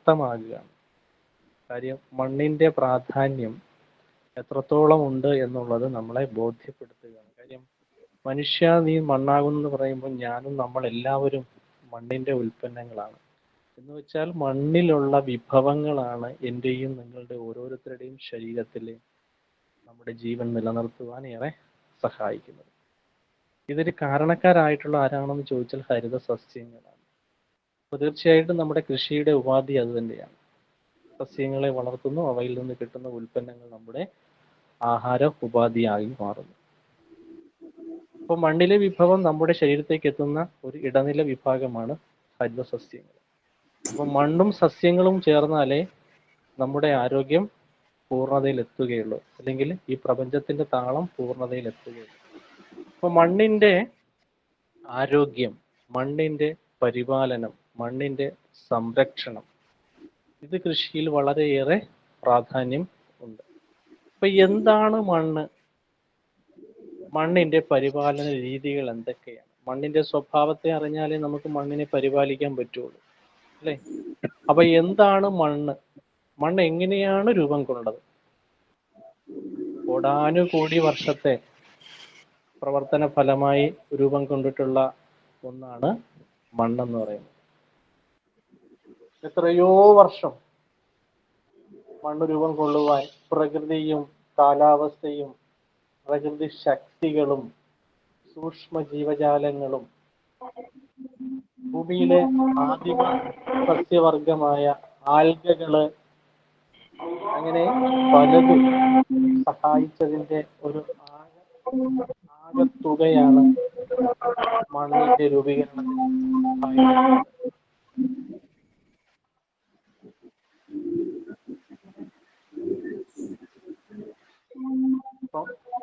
ശക്തമാകുകയാണ്. കാര്യം മണ്ണിൻ്റെ പ്രാധാന്യം എത്രത്തോളം ഉണ്ട് എന്നുള്ളത് നമ്മളെ ബോധ്യപ്പെടുത്തുകയാണ്. കാര്യം മനുഷ്യ നീ മണ്ണാകുമെന്ന് പറയുമ്പോൾ ഞാനും നമ്മളെല്ലാവരും മണ്ണിൻ്റെ ഉൽപ്പന്നങ്ങളാണ്. എന്ന് വെച്ചാൽ മണ്ണിലുള്ള വിഭവങ്ങളാണ് എൻ്റെയും നിങ്ങളുടെ ഓരോരുത്തരുടെയും ശരീരത്തിൽ നമ്മുടെ ജീവൻ നിലനിർത്തുവാൻ ഏറെ സഹായിക്കുന്നത്. ഇതിന് കാരണക്കാരായിട്ടുള്ള ആരാണെന്ന് ചോദിച്ചാൽ ഹരിത സസ്യങ്ങളാണ്. അപ്പോൾ തീർച്ചയായിട്ടും നമ്മുടെ കൃഷിയുടെ ഉപാധി അത് തന്നെയാണ്. സസ്യങ്ങളെ വളർത്തുന്നു, അവയിൽ നിന്ന് കിട്ടുന്ന ഉൽപ്പന്നങ്ങൾ നമ്മുടെ ആഹാര ഉപാധിയായി മാറുന്നു. അപ്പോൾ മണ്ണിലെ വിഭവം നമ്മുടെ ശരീരത്തേക്ക് എത്തുന്ന ഒരു ഇടനില വിഭാഗമാണ് ഹരിത സസ്യങ്ങൾ. അപ്പോൾ മണ്ണും സസ്യങ്ങളും ചേർന്നാലേ നമ്മുടെ ആരോഗ്യം പൂർണ്ണതയിൽ എത്തുകയുള്ളൂ, അല്ലെങ്കിൽ ഈ പ്രപഞ്ചത്തിന്റെ താളം പൂർണ്ണതയിൽ എത്തുകയുള്ളൂ. അപ്പോൾ മണ്ണിന്റെ ആരോഗ്യം, മണ്ണിന്റെ പരിപാലനം, മണ്ണിന്റെ സംരക്ഷണം, ഇത് കൃഷിയിൽ വളരെയേറെ പ്രാധാന്യം ഉണ്ട്. അപ്പൊ എന്താണ് മണ്ണ്? മണ്ണിന്റെ പരിപാലന രീതികൾ എന്തൊക്കെയാണ്? മണ്ണിന്റെ സ്വഭാവത്തെ അറിഞ്ഞാലേ നമുക്ക് മണ്ണിനെ പരിപാലിക്കാൻ പറ്റുള്ളൂ, അല്ലേ? അപ്പൊ എന്താണ് മണ്ണ്? മണ്ണ് എങ്ങനെയാണ് രൂപം കൊണ്ടത്? കോടാനുകോടി വർഷത്തെ പ്രവർത്തന ഫലമായി രൂപം കൊണ്ടിട്ടുള്ള ഒന്നാണ് മണ്ണെന്ന് പറയുന്നത്. എത്രയോ വർഷം മണ്ണ് രൂപം കൊള്ളുവാൻ പ്രകൃതിയും കാലാവസ്ഥയും പ്രകൃതി ശക്തികളും സൂക്ഷ്മ ജീവജാലങ്ങളും ഭൂമിയിലെ ആദിമ സസ്യവർഗമായ ആൽഗകള് അങ്ങനെ പലതും സഹായിച്ചതിന്റെ ഒരു ആകത്തുകയാണ് മണ്ണിന്റെ രൂപീകരണത്തിന് സഹായിക്കുന്നത്.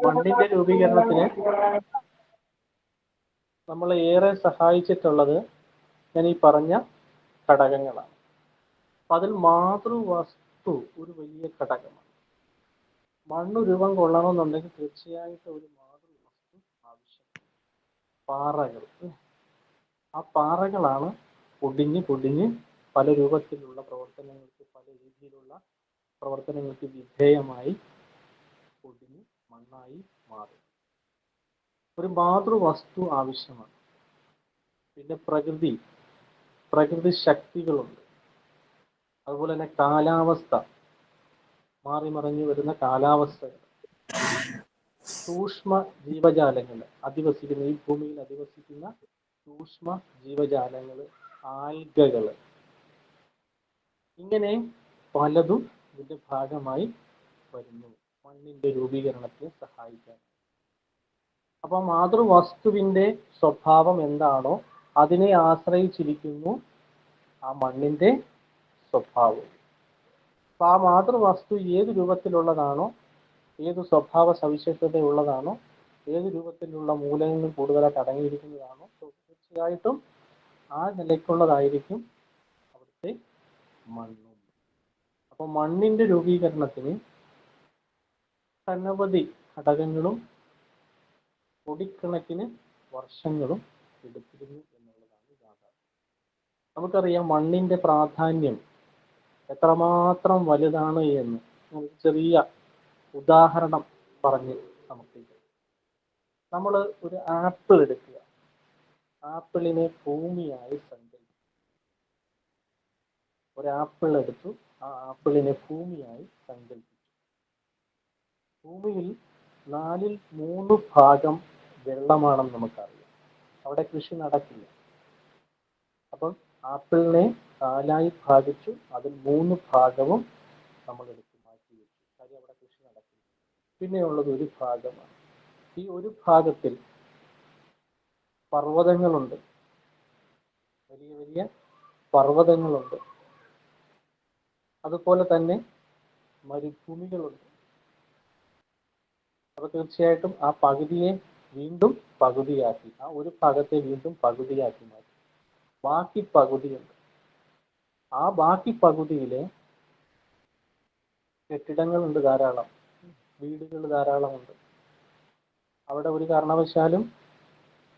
മണ്ണിന്റെ രൂപീകരണത്തിന് നമ്മളെ ഏറെ സഹായിച്ചിട്ടുള്ളത് ഞാൻ ഈ പറഞ്ഞ ഘടകങ്ങളാണ്. അപ്പൊ അതിൽ മാതൃവസ്തു ഒരു വലിയ ഘടകമാണ്. മണ്ണ് രൂപം കൊള്ളണമെന്നുണ്ടെങ്കിൽ തീർച്ചയായിട്ടും ഒരു മാതൃവസ്തു ആവശ്യമാണ്. പാറകൾ, ആ പാറകളാണ് പൊടിഞ്ഞ് പൊടിഞ്ഞ് പല രൂപത്തിലുള്ള പ്രവർത്തനങ്ങൾക്ക്, പല രീതിയിലുള്ള പ്രവർത്തനങ്ങൾക്ക് വിധേയമായി പൊടിഞ്ഞ് മണ്ണായി മാറും. ഒരു മാതൃവസ്തു ആവശ്യമാണ്. പിന്നെ പ്രകൃതി ശക്തികളുണ്ട്. അതുപോലെ തന്നെ കാലാവസ്ഥ, മാറി മറിഞ്ഞു വരുന്ന കാലാവസ്ഥകൾ, സൂക്ഷ്മ ജീവജാലങ്ങൾ അധിവസിക്കുന്ന, ഈ ഭൂമിയിൽ അധിവസിക്കുന്ന സൂക്ഷ്മ ജീവജാലങ്ങൾ, ആൽഗകൾ, ഇങ്ങനെ പലതും ഇതിന്റെ ഭാഗമായി വരുന്നു മണ്ണിന്റെ രൂപീകരണത്തെ സഹായിക്കാൻ. അപ്പൊ മാതൃവസ്തുവിന്റെ സ്വഭാവം എന്താണോ അതിനെ ആശ്രയിച്ചിരിക്കുന്നു ആ മണ്ണിന്റെ സ്വഭാവം. അപ്പൊ ആ മാതൃവസ്തു ഏത് രൂപത്തിലുള്ളതാണോ, ഏത് സ്വഭാവ സവിശേഷതയുള്ളതാണോ, ഏത് രൂപത്തിലുള്ള മൂലകങ്ങൾ കൂടുതലായിട്ട് അടങ്ങിയിരിക്കുന്നതാണോ, തീർച്ചയായിട്ടും ആ നിലയ്ക്കുള്ളതായിരിക്കും അവിടുത്തെ മണ്ണും. അപ്പൊ മണ്ണിന്റെ രൂപീകരണത്തിന് അനവധി ഘടകങ്ങളും കോടിക്കണക്കിന് വർഷങ്ങളും എടുത്തിരുന്നു എന്നുള്ളതാണ് യാഥാർത്ഥ്യം. നമുക്കറിയാം മണ്ണിന്റെ പ്രാധാന്യം എത്രമാത്രം വലുതാണ് എന്ന്. നമുക്ക് ചെറിയ ഉദാഹരണം പറഞ്ഞ് നമുക്ക് നമ്മൾ ഒരു ആപ്പിൾ എടുക്കുക. ആപ്പിളിനെ ഭൂമിയായി സങ്കല്പിക്കുക. ഒരു ആപ്പിൾ എടുത്തു, ആ ആപ്പിളിനെ ഭൂമിയായി സങ്കല്പിച്ചു. ഭൂമിയിൽ 3 ഭാഗം വെള്ളമാണെന്ന് നമുക്കറിയാം. അവിടെ കൃഷി നടക്കില്ല. അപ്പം ആപ്പിളിനെ 4 ഭാഗിച്ചു, അതിൽ 3 ഭാഗവും നമ്മൾ എടുത്തു മാറ്റി വെച്ചു. കാര്യം അവിടെ കൃഷി നടക്കില്ല. പിന്നെയുള്ളത് ഒരു ഭാഗമാണ്. ഈ ഒരു ഭാഗത്തിൽ പർവ്വതങ്ങളുണ്ട്, വലിയ വലിയ പർവ്വതങ്ങളുണ്ട്. അതുപോലെ തന്നെ മരുഭൂമികളുണ്ട്. അപ്പൊ തീർച്ചയായിട്ടും ആ പകുതിയെ വീണ്ടും പകുതിയാക്കി, ആ ഒരു ഭാഗത്തെ വീണ്ടും പകുതിയാക്കി മാറ്റി. ബാക്കി പകുതിയുണ്ട്. ആ ബാക്കി പകുതിയിലെ കെട്ടിടങ്ങളുണ്ട് ധാരാളം, വീടുകൾ ധാരാളമുണ്ട്. അവിടെ ഒരു കാരണവശാലും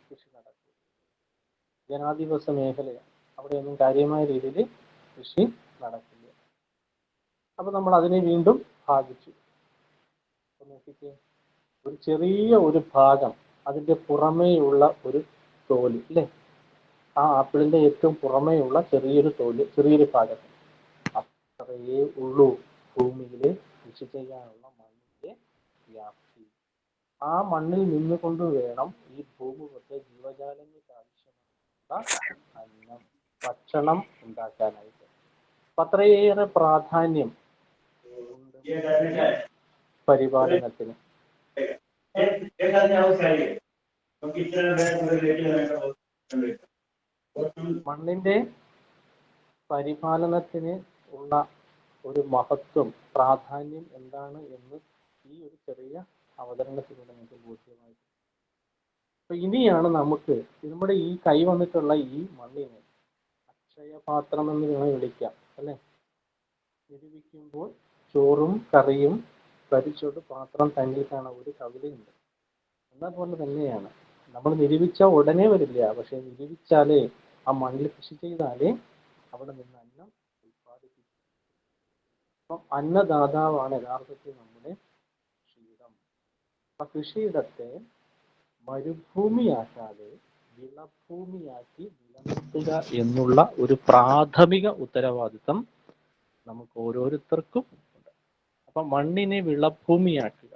കൃഷി നടക്കും. ജനാധിപത്യ മേഖലയാണ്. അവിടെയൊന്നും കാര്യമായ രീതിയിൽ കൃഷി നടക്കില്ല. അപ്പൊ നമ്മൾ അതിനെ വീണ്ടും ഭാഗിച്ചു. നോക്കിക്കേ, ഒരു ചെറിയ ഒരു ഭാഗം, അതിന്റെ പുറമേയുള്ള ഒരു തോല് അല്ലേ, ആ ആപ്പിളിന്റെ ഏറ്റവും പുറമേയുള്ള ചെറിയൊരു തോല്, ചെറിയൊരു ഭാഗം, അത്രയേ ഉള്ളൂ ഭൂമിയിലെ കൃഷി ചെയ്യാനുള്ള മണ്ണിന്റെ വ്യാപ്തി. ആ മണ്ണിൽ നിന്നുകൊണ്ട് വേണം ഈ ഭൂമുഖത്തെ ജീവജാലങ്ങൾക്ക് ആവശ്യമായ അന്നം, ഭക്ഷണം ഉണ്ടാക്കാനായിട്ട്. അത്രയേറെ പ്രാധാന്യം ഉണ്ട് പരിപാലനത്തിന്. മണ്ണിന്റെ പരിപാലനത്തിന് ഉള്ള ഒരു മഹത്വം, പ്രാധാന്യം എന്താണ് എന്ന് ഈ ഒരു ചെറിയ അവതരണത്തിലൂടെ നമുക്ക് ബോധ്യമായി. അപ്പൊ ഇനിയാണ് നമുക്ക് നമ്മുടെ ഈ കൈ വന്നിട്ടുള്ള ഈ മണ്ണിനെ അക്ഷയപാത്രം എന്ന് വേണം വിളിക്കാം അല്ലെ. നിരൂപിക്കുമ്പോൾ ചോറും കറിയും കരിച്ചോട് പാത്രം തന്നിട്ടാണ് ഒരു കവിതയുണ്ട്. എന്ന പോലെ തന്നെയാണ് നമ്മൾ നിരൂപിച്ച ഉടനെ വരില്ല, പക്ഷെ നിരൂപിച്ചാലേ, ആ മണ്ണിൽ കൃഷി ചെയ്താലേ അവിടെ നിന്ന് അന്നം ഉത്പാദിപ്പിക്കും. അപ്പം അന്നദാതാവാണ് യഥാർത്ഥത്തിൽ നമ്മുടെ കൃഷിയിടം. ആ കൃഷിയിടത്തെ മരുഭൂമിയാക്കാതെ വിളഭൂമിയാക്കി നിലനിർത്തുക എന്നുള്ള ഒരു പ്രാഥമിക ഉത്തരവാദിത്തം നമുക്ക് ഓരോരുത്തർക്കും ഉണ്ട്. അപ്പൊ മണ്ണിനെ വിളഭൂമിയാക്കുക.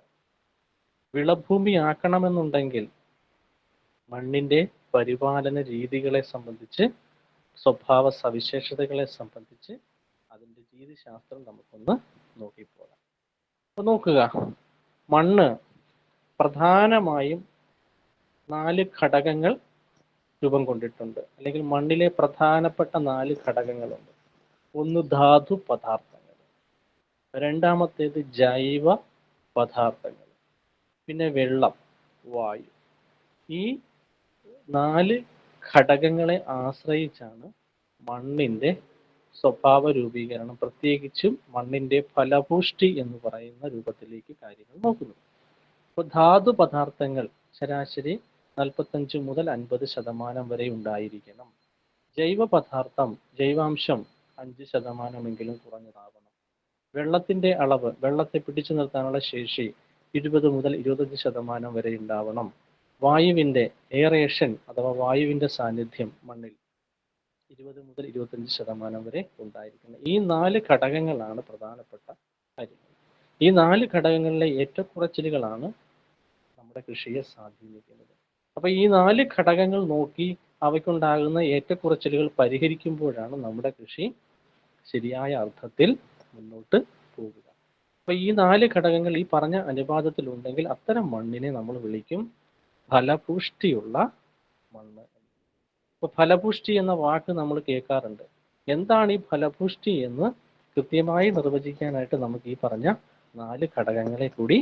വിളഭൂമിയാക്കണമെന്നുണ്ടെങ്കിൽ മണ്ണിന്റെ പരിപാലന രീതികളെ സംബന്ധിച്ച്, സ്വഭാവ സവിശേഷതകളെ സംബന്ധിച്ച് അതിന്റെ രീതിശാസ്ത്രം നമുക്കൊന്ന് നോക്കിപ്പോകാം. അപ്പൊ നോക്കുക, മണ്ണ് പ്രധാനമായും 4 ഘടകങ്ങൾ രൂപം കൊണ്ടിട്ടുണ്ട്, അല്ലെങ്കിൽ മണ്ണിലെ പ്രധാനപ്പെട്ട 4 ഘടകങ്ങളുണ്ട്. ഒന്ന് ധാതു പദാർത്ഥങ്ങൾ, രണ്ടാമത്തേത് ജൈവ പദാർത്ഥങ്ങൾ, പിന്നെ വെള്ളം, വായു. ഈ 4 ഘടകങ്ങളെ ആശ്രയിച്ചാണ് മണ്ണിന്റെ സ്വഭാവ രൂപീകരണം, പ്രത്യേകിച്ചും മണ്ണിന്റെ ഫലപുഷ്ടി എന്ന് പറയുന്ന രൂപത്തിലേക്ക് കാര്യങ്ങൾ നോക്കുന്നത്. അപ്പോൾ ധാതു പദാർത്ഥങ്ങൾ ശരാശരി 45 മുതൽ 50% വരെ ഉണ്ടായിരിക്കണം. ജൈവ പദാർത്ഥം, ജൈവാംശം 5% കുറഞ്ഞതാവണം. വെള്ളത്തിന്റെ അളവ്, വെള്ളത്തെ പിടിച്ചു നിർത്താനുള്ള ശേഷി 20 മുതൽ 25% വരെ ഉണ്ടാവണം. വായുവിന്റെ എയറേഷൻ അഥവാ വായുവിന്റെ സാന്നിധ്യം മണ്ണിൽ 20 മുതൽ 25% വരെ ഉണ്ടായിരിക്കണം. ഈ 4 ഘടകങ്ങളാണ് പ്രധാനപ്പെട്ട കാര്യങ്ങൾ. ഈ 4 ഘടകങ്ങളിലെ ഏറ്റക്കുറച്ചിലുകളാണ് നമ്മുടെ കൃഷിയെ സ്വാധീനിക്കുന്നത്. അപ്പൊ ഈ 4 ഘടകങ്ങൾ നോക്കി അവയ്ക്കുണ്ടാകുന്ന ഏറ്റക്കുറച്ചിലുകൾ പരിഹരിക്കുമ്പോഴാണ് നമ്മുടെ കൃഷി ശരിയായ അർത്ഥത്തിൽ മുന്നോട്ട് പോകുക. അപ്പൊ ഈ 4 ഘടകങ്ങൾ ഈ പറഞ്ഞ അനുപാതത്തിൽ ഉണ്ടെങ്കിൽ അത്തരം മണ്ണിനെ നമ്മൾ വിളിക്കും ഫലപുഷ്ടിയുള്ള മണ്ണ്. ഇപ്പൊ ഫലപുഷ്ടി എന്ന വാക്ക് നമ്മൾ കേൾക്കാറുണ്ട്. എന്താണ് ഈ ഫലപുഷ്ടി എന്ന് കൃത്യമായി നിർവചിക്കാനായിട്ട് നമുക്ക് ഈ പറഞ്ഞ 4 ഘടകങ്ങളെ കൂടി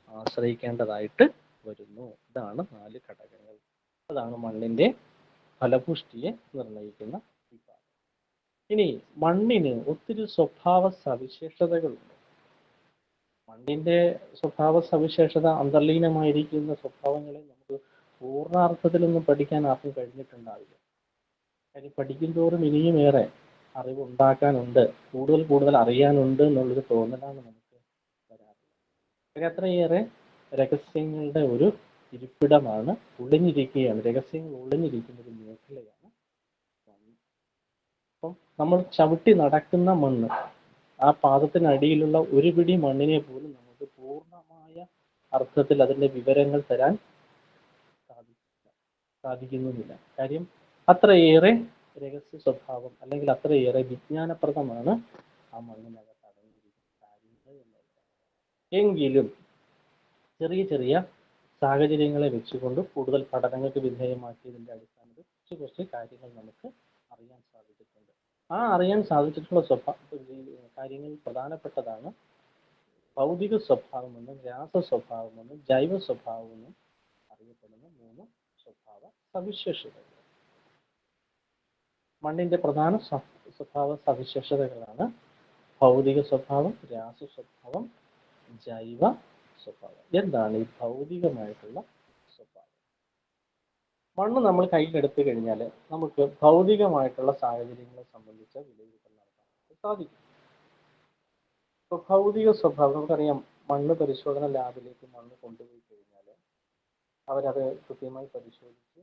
ആശ്രയിക്കേണ്ടതായിട്ട് വരുന്നു. ഇതാണ് 4 ഘടകങ്ങൾ. അതാണ് മണ്ണിന്റെ ഫലപുഷ്ടിയെ നിർണ്ണയിക്കുന്ന വിഭാഗം. ഇനി മണ്ണിന് ഒത്തിരി സ്വഭാവ സവിശേഷതകളുണ്ട്. മണ്ണിന്റെ സ്വഭാവ സവിശേഷത, അന്തർലീനമായിരിക്കുന്ന സ്വഭാവങ്ങളെ നമുക്ക് പൂർണ്ണാർത്ഥത്തിലൊന്നും പഠിക്കാൻ ആർക്കും കഴിഞ്ഞിട്ടുണ്ടാവില്ല. കാര്യം പഠിക്കും തോറും ഇനിയും ഏറെ അറിവുണ്ടാക്കാനുണ്ട്, കൂടുതൽ അറിയാനുണ്ട് എന്നുള്ളൊരു തോന്നലാണ് നമുക്ക് വരാറുള്ളത്. അത്രയേറെ രഹസ്യങ്ങളുടെ ഒരു ഇരിപ്പിടമാണ്, ഒളിഞ്ഞിരിക്കുകയാണ്, രഹസ്യങ്ങൾ ഒളിഞ്ഞിരിക്കുന്ന ഒരു മേഖലയാണ് മണ്ണ്. അപ്പം നമ്മൾ ചവിട്ടി നടക്കുന്ന മണ്ണ്, ആ പാദത്തിനടിയിലുള്ള ഒരു പിടി മണ്ണിനെ പോലും നമുക്ക് പൂർണ്ണമായ അർത്ഥത്തിൽ അതിന്റെ വിവരങ്ങൾ തരാൻ സാധിക്കുന്നില്ല. കാര്യം അത്രയേറെ രഹസ്യ സ്വഭാവം അല്ലെങ്കിൽ അത്രയേറെ വിജ്ഞാനപ്രദമാണ് ആ മണ്ണിനകത്ത് അടങ്ങിയിരിക്കുന്ന കാര്യങ്ങൾ എന്നുള്ളത്. എങ്കിലും ചെറിയ ചെറിയ സാഹചര്യങ്ങളെ വെച്ചുകൊണ്ട് കൂടുതൽ പഠനങ്ങൾക്ക് വിധേയമാക്കിയതിന്റെ അടിസ്ഥാനത്തിൽ കുറച്ച് കാര്യങ്ങൾ നമുക്ക് അറിയാൻ സാധിച്ചിട്ടുണ്ട്. ആ അറിയാൻ സാധിച്ചിട്ടുള്ള കാര്യങ്ങൾ പ്രധാനപ്പെട്ടതാണ് ഭൗതിക സ്വഭാവമെന്നും രാസ സ്വഭാവമെന്നും ജൈവ സ്വഭാവമെന്നും അറിയപ്പെടുന്ന 3 സ്വഭാവ സവിശേഷതകൾ. മണ്ണിന്റെ പ്രധാന സ്വഭാവ സവിശേഷതകളാണ് ഭൗതിക സ്വഭാവം, രാസ സ്വഭാവം, ജൈവ സ്വഭാവം. എന്താണ് ഈ ഭൗതികമായിട്ടുള്ള സ്വഭാവം? മണ്ണ് നമ്മൾ കയ്യിലെടുത്തു കഴിഞ്ഞാൽ നമുക്ക് ഭൗതികമായിട്ടുള്ള സാഹചര്യങ്ങളെ സംബന്ധിച്ച വിലയിരുത്തൽ നടത്താനായിട്ട് സാധിക്കും. ഇപ്പോൾ ഭൗതിക സ്വഭാവം നമുക്കറിയാം. മണ്ണ് പരിശോധന ലാബിലേക്ക് മണ്ണ് കൊണ്ടുപോയി കഴിഞ്ഞാൽ അവരത് കൃത്യമായി പരിശോധിച്ച്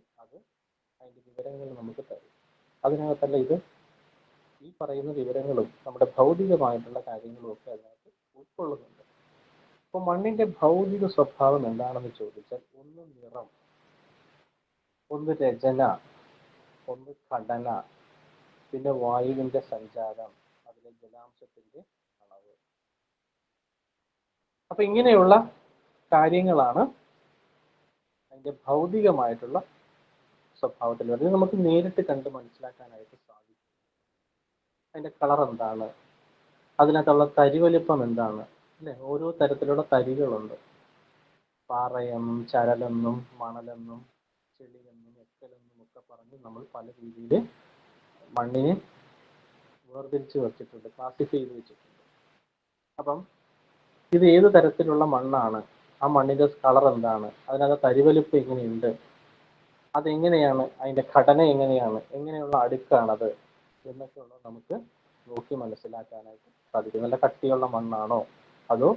അതിൻ്റെ വിവരങ്ങൾ നമുക്ക് തരും. അതിനകത്തല്ല ഈ പറയുന്ന വിവരങ്ങളും നമ്മുടെ ഭൗതികമായിട്ടുള്ള കാര്യങ്ങളും ഒക്കെ അതിനകത്ത് ഉൾക്കൊള്ളുന്നുണ്ട്. അപ്പോൾ മണ്ണിന്റെ ഭൗതിക സ്വഭാവം എന്താണെന്ന് ചോദിച്ചാൽ, ഒന്ന് നിറം, ഒന്ന് രചന, ഒന്ന് ഘടന, പിന്നെ വായുവിന്റെ സഞ്ചാരം, അതിലെ ജലാംശത്തിന്റെ അളവ്. അപ്പൊ ഇങ്ങനെയുള്ള കാര്യങ്ങളാണ് അതിന്റെ ഭൗതികമായിട്ടുള്ള സ്വഭാവത്തിൽ വരുന്നത്. നമുക്ക് നേരിട്ട് കണ്ട് മനസ്സിലാക്കാനായിട്ട് സാധിക്കും. അതിന്റെ കളർ എന്താണ്, അതിനകത്തുള്ള തരിവലിപ്പം എന്താണ്, അല്ലെ? ഓരോ തരത്തിലുള്ള തരികളുണ്ട്. പാറയെന്നും ചരലെന്നും മണലെന്നും ചെളിയെന്നും എക്കലെന്നും ഒക്കെ പറഞ്ഞ് നമ്മൾ പല രീതിയിൽ മണ്ണിനെ വേർതിരിച്ച് വെച്ചിട്ടുണ്ട്, ക്ലാസിഫൈ ചെയ്ത് വെച്ചിട്ടുണ്ട്. അപ്പം ഇത് ഏത് തരത്തിലുള്ള മണ്ണാണ്, ആ മണ്ണിന്റെ കളർ എന്താണ്, അതിനകത്ത് തരിവലിപ്പം എങ്ങനെയുണ്ട്, അതെങ്ങനെയാണ്, അതിന്റെ ഘടന എങ്ങനെയാണ്, എങ്ങനെയുള്ള അടുക്കാണത് എന്നൊക്കെ ഉള്ളത് നമുക്ക് നോക്കി മനസ്സിലാക്കാനായിട്ട് സാധിക്കും. നല്ല കട്ടിയുള്ള മണ്ണാണോ, അതോ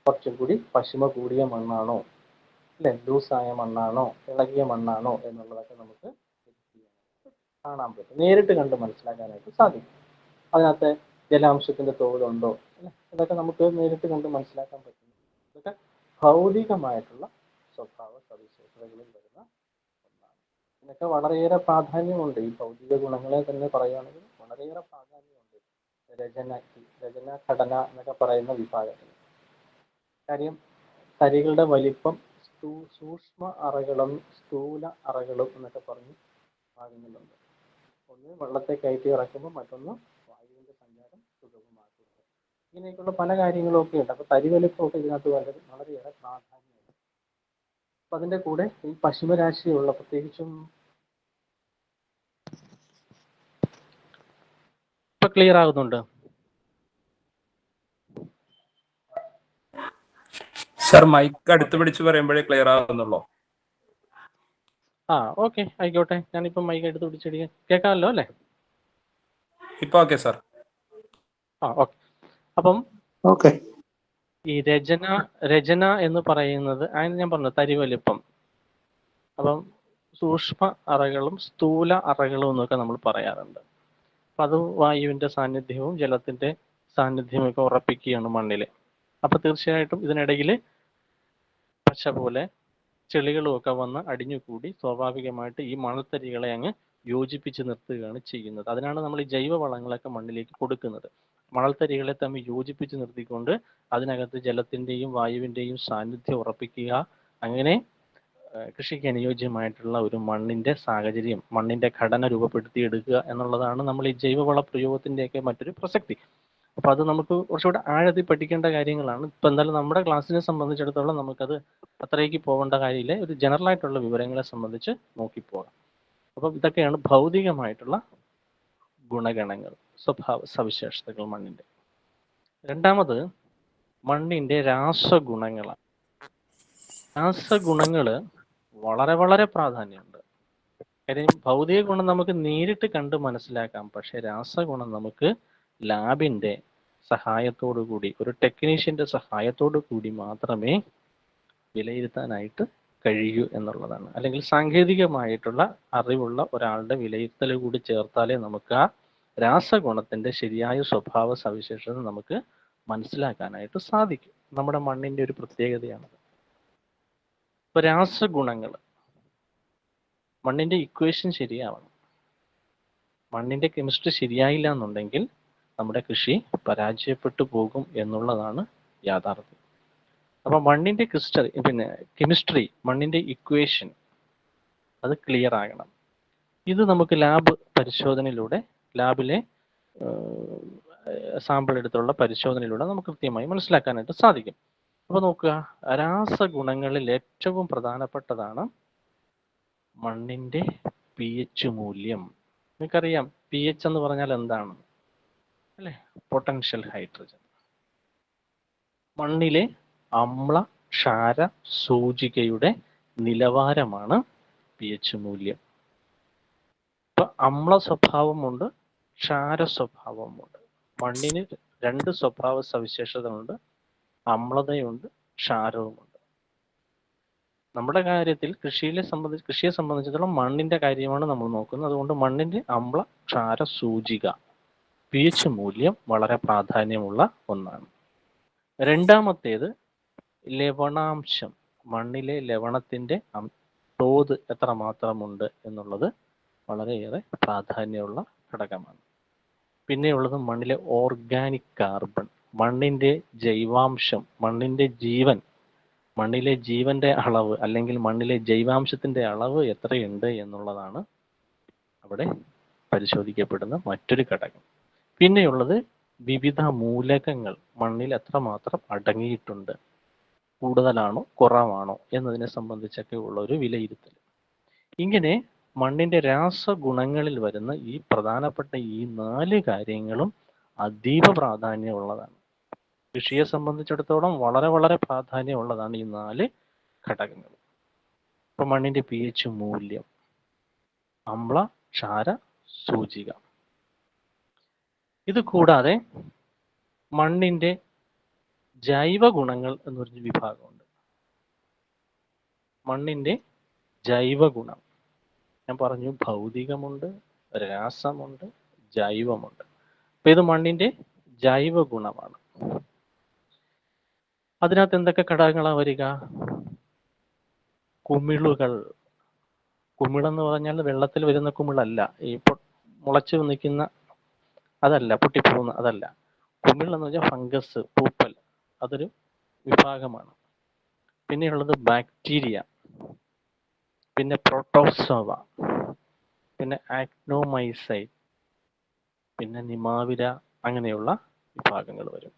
കുറച്ചും കൂടി പശിമ കൂടിയ മണ്ണാണോ, അല്ലെ, ലൂസായ മണ്ണാണോ, ഇളകിയ മണ്ണാണോ എന്നുള്ളതൊക്കെ നമുക്ക് കാണാൻ പറ്റും, നേരിട്ട് കണ്ട് മനസ്സിലാക്കാനായിട്ട് സാധിക്കും. അതിനകത്ത് ജലാംശത്തിന്റെ തോതുണ്ടോ, അല്ലെ, ഇതൊക്കെ നമുക്ക് നേരിട്ട് കണ്ട് മനസ്സിലാക്കാൻ പറ്റും. ഇതൊക്കെ ഭൗതികമായിട്ടുള്ള സ്വഭാവ സവിശേഷതകളിൽ വരുന്ന ഒന്നാണ്. ഇതിനൊക്കെ വളരെയേറെ പ്രാധാന്യമുണ്ട്. ഈ ഭൗതിക ഗുണങ്ങളെ തന്നെ പറയുകയാണെങ്കിൽ വളരെയേറെ പ്രാധാന്യമുണ്ട് രചന ഘടന എന്നൊക്കെ പറയുന്ന വിഭാഗത്തിൽ. കാര്യം തരികളുടെ വലിപ്പം സൂക്ഷ്മ അറകളും സ്ഥൂല അറകളും എന്നൊക്കെ പറഞ്ഞ് ഭാഗങ്ങളുണ്ട്. ഒന്ന് വെള്ളത്തെ കയറ്റി ഇറക്കുമ്പോൾ മറ്റൊന്ന് വായുവിന്റെ സഞ്ചാരം സുഗമമാക്കുക. ഇങ്ങനെയൊക്കെയുള്ള പല കാര്യങ്ങളും ഒക്കെ ഉണ്ട്. അപ്പൊ തരിവലിപ്പമൊക്കെ ഇതിനകത്ത് വളരെയേറെ പ്രാധാന്യമുണ്ട്. അപ്പൊ അതിന്റെ കൂടെ ഈ പശിമരാശിയുള്ള, പ്രത്യേകിച്ചും ഇപ്പൊ ക്ലിയർ ആകുന്നുണ്ട്? സർ മൈക്ക് അടുത്ത് പിടിച്ച് പറയുമ്പോഴേ ക്ലിയർ ആകുന്നുള്ളൂ. ഓക്കെ, ആയിക്കോട്ടെ. ഞാനിപ്പോ മൈക്ക് എടുത്ത് പിടിച്ചിരിക്കും. കേൾക്കാമല്ലോ അല്ലേ? ഇപ്പൊ ഓക്കെ സർ. ഓക്കെ. അപ്പം ഈ രചന എന്ന് പറയുന്നത് അതിന് ഞാൻ പറഞ്ഞു തരിവലിപ്പം. അപ്പം സൂക്ഷ്മ അറകളും സ്ഥൂല അറകളും എന്നൊക്കെ നമ്മൾ പറയാറുണ്ട്. അപ്പം അത് വായുവിന്റെ സാന്നിധ്യവും ജലത്തിന്റെ സാന്നിധ്യവും ഒക്കെ ഉറപ്പിക്കുകയാണ് മണ്ണിൽ. അപ്പൊ തീർച്ചയായിട്ടും ഇതിനിടയിൽ പശ പോലെ ചെളികളും ഒക്കെ വന്ന് അടിഞ്ഞുകൂടി സ്വാഭാവികമായിട്ട് ഈ മണൽത്തരികളെ അങ്ങ് യോജിപ്പിച്ച് നിർത്തുകയാണ് ചെയ്യുന്നത്. അതിനാണ് നമ്മൾ ഈ ജൈവ വളങ്ങളൊക്കെ മണ്ണിലേക്ക് കൊടുക്കുന്നത്. മണൽത്തരികളെ തമ്മിൽ യോജിപ്പിച്ച് നിർത്തിക്കൊണ്ട് അതിനകത്ത് ജലത്തിന്റെയും വായുവിന്റെയും സാന്നിധ്യം ഉറപ്പിക്കുക. അങ്ങനെ കൃഷിക്ക് അനുയോജ്യമായിട്ടുള്ള ഒരു മണ്ണിന്റെ സാഹചര്യം, മണ്ണിന്റെ ഘടന രൂപപ്പെടുത്തിയെടുക്കുക എന്നുള്ളതാണ് നമ്മൾ ഈ ജൈവവള പ്രയോഗത്തിന്റെയൊക്കെ മറ്റൊരു പ്രസക്തി. അപ്പൊ അത് നമുക്ക് കുറച്ചുകൂടെ ആഴത്തിൽ പഠിക്കേണ്ട കാര്യങ്ങളാണ്. ഇപ്പൊ എന്തായാലും നമ്മുടെ ക്ലാസ്സിനെ സംബന്ധിച്ചിടത്തോളം നമുക്കത് അത്രയ്ക്ക് പോകേണ്ട കാര്യമില്ല. ഒരു ജനറൽ ആയിട്ടുള്ള വിവരങ്ങളെ സംബന്ധിച്ച് നോക്കിപ്പോകാം. അപ്പം ഇതൊക്കെയാണ് ഭൗതികമായിട്ടുള്ള ഗുണഗണങ്ങൾ, സ്വഭാവ സവിശേഷതകൾ മണ്ണിന്റെ. രണ്ടാമത് മണ്ണിന്റെ രാസഗുണങ്ങളാണ്. രാസഗുണങ്ങള് വളരെ വളരെ പ്രാധാന്യമുണ്ട്. കാര്യം ഭൗതിക ഗുണം നമുക്ക് നേരിട്ട് കണ്ട് മനസ്സിലാക്കാം. പക്ഷെ രാസഗുണം നമുക്ക് ലാബിന്റെ സഹായത്തോടു കൂടി, ഒരു ടെക്നീഷ്യന്റെ സഹായത്തോടു കൂടി മാത്രമേ വിലയിരുത്താനായിട്ട് കഴിയൂ എന്നുള്ളതാണ്. അല്ലെങ്കിൽ സാങ്കേതികമായിട്ടുള്ള അറിവുള്ള ഒരാളുടെ വിലയിരുത്തൽ കൂടി ചേർത്താലേ നമുക്ക് ആ രാസഗുണത്തിന്റെ ശരിയായ സ്വഭാവ സവിശേഷത നമുക്ക് മനസ്സിലാക്കാനായിട്ട് സാധിക്കും. നമ്മുടെ മണ്ണിന്റെ ഒരു പ്രത്യേകതയാണത്. ഇപ്പൊ രാസഗുണങ്ങൾ, മണ്ണിന്റെ ഇക്വേഷൻ ശരിയാവണം. മണ്ണിന്റെ കെമിസ്ട്രി ശരിയായില്ല എന്നുണ്ടെങ്കിൽ നമ്മുടെ കൃഷി പരാജയപ്പെട്ടു പോകും എന്നുള്ളതാണ് യാഥാർത്ഥ്യം. അപ്പൊ മണ്ണിന്റെ കെമിസ്ട്രി, മണ്ണിന്റെ ഇക്വേഷൻ അത് ക്ലിയർ ആകണം. ഇത് നമുക്ക് ലാബ് പരിശോധനയിലൂടെ, ലാബിലെ സാമ്പിൾ എടുത്തുള്ള പരിശോധനയിലൂടെ നമുക്ക് കൃത്യമായി മനസ്സിലാക്കാനായിട്ട് സാധിക്കും. അപ്പൊ നോക്കുക, രാസഗുണങ്ങളിൽ ഏറ്റവും പ്രധാനപ്പെട്ടതാണ് മണ്ണിന്റെ pH മൂല്യം. നിങ്ങൾക്കറിയാം pH എന്ന് പറഞ്ഞാൽ എന്താണ് അല്ലെ? Potential hydrogen. മണ്ണിലെ അമ്ല ക്ഷാര സൂചികയുടെ നിലവാരമാണ് pH മൂല്യം. ഇപ്പൊ അമ്ല സ്വഭാവമുണ്ട്, ക്ഷാര സ്വഭാവമുണ്ട്. മണ്ണിന് രണ്ട് സ്വഭാവ സവിശേഷതകളുണ്ട്, അമ്ലതയുണ്ട്, ക്ഷാരവുമുണ്ട്. നമ്മുടെ കാര്യത്തിൽ കൃഷിയെ സംബന്ധിച്ചിടത്തോളം മണ്ണിന്റെ കാര്യമാണ് നമ്മൾ നോക്കുന്നത്. അതുകൊണ്ട് മണ്ണിന്റെ അമ്ല ക്ഷാര സൂചിക pH മൂല്യം വളരെ പ്രാധാന്യമുള്ള ഒന്നാണ്. രണ്ടാമത്തേത് ലവണാംശം. മണ്ണിലെ ലവണത്തിന്റെ തോത് എത്രമാത്രമുണ്ട് എന്നുള്ളത് വളരെയേറെ പ്രാധാന്യമുള്ള ഘടകമാണ്. പിന്നെയുള്ളത് മണ്ണിലെ ഓർഗാനിക് കാർബൺ, മണ്ണിന്റെ ജൈവാംശം, മണ്ണിന്റെ ജീവൻ, മണ്ണിലെ ജീവന്റെ അളവ് അല്ലെങ്കിൽ മണ്ണിലെ ജൈവാംശത്തിന്റെ അളവ് എത്രയുണ്ട് എന്നുള്ളതാണ് അവിടെ പരിശോധിക്കപ്പെടുന്ന മറ്റൊരു ഘടകം. പിന്നെയുള്ളത് വിവിധ മൂലകങ്ങൾ മണ്ണിൽ എത്രമാത്രം അടങ്ങിയിട്ടുണ്ട്, കൂടുതലാണോ കുറവാണോ എന്നതിനെ സംബന്ധിച്ചൊക്കെ ഉള്ള ഒരു വിലയിരുത്തൽ. ഇങ്ങനെ മണ്ണിന്റെ രാസഗുണങ്ങളിൽ വരുന്ന ഈ പ്രധാനപ്പെട്ട ഈ 4 കാര്യങ്ങളും അതീവ പ്രാധാന്യമുള്ളതാണ്. കൃഷിയെ സംബന്ധിച്ചിടത്തോളം വളരെ വളരെ പ്രാധാന്യമുള്ളതാണ് ഈ 4 ഘടകങ്ങൾ. ഇപ്പൊ മണ്ണിന്റെ pH മൂല്യം, അമ്ല ക്ഷാര സൂചിക. ഇത് കൂടാതെ മണ്ണിന്റെ ജൈവ ഗുണങ്ങൾ എന്നൊരു വിഭാഗമുണ്ട്. മണ്ണിന്റെ ജൈവ ഗുണം ഞാൻ പറഞ്ഞു, ഭൗതികമുണ്ട്, രാസമുണ്ട്, ജൈവമുണ്ട്. അപ്പൊ ഇത് മണ്ണിന്റെ ജൈവ ഗുണമാണ്. അതിനകത്ത് എന്തൊക്കെ ഘടകങ്ങളാണ് വരിക? കുമിളുകൾ. കുമിളെന്ന് പറഞ്ഞാൽ വെള്ളത്തിൽ വരുന്ന കുമിളല്ല, ഈ മുളച്ചു നിൽക്കുന്ന അതല്ല, പൊട്ടിപ്പോകുന്ന അതല്ല. കുമിൾ എന്ന് വെച്ചാൽ ഫംഗസ്, പൂപ്പൽ, അതൊരു വിഭാഗമാണ്. പിന്നെയുള്ളത് ബാക്ടീരിയ, പിന്നെ പ്രോട്ടോസോവ, പിന്നെ ആക്നോമൈസൈറ്റ്, പിന്നെ നിമാവിര, അങ്ങനെയുള്ള വിഭാഗങ്ങൾ വരും.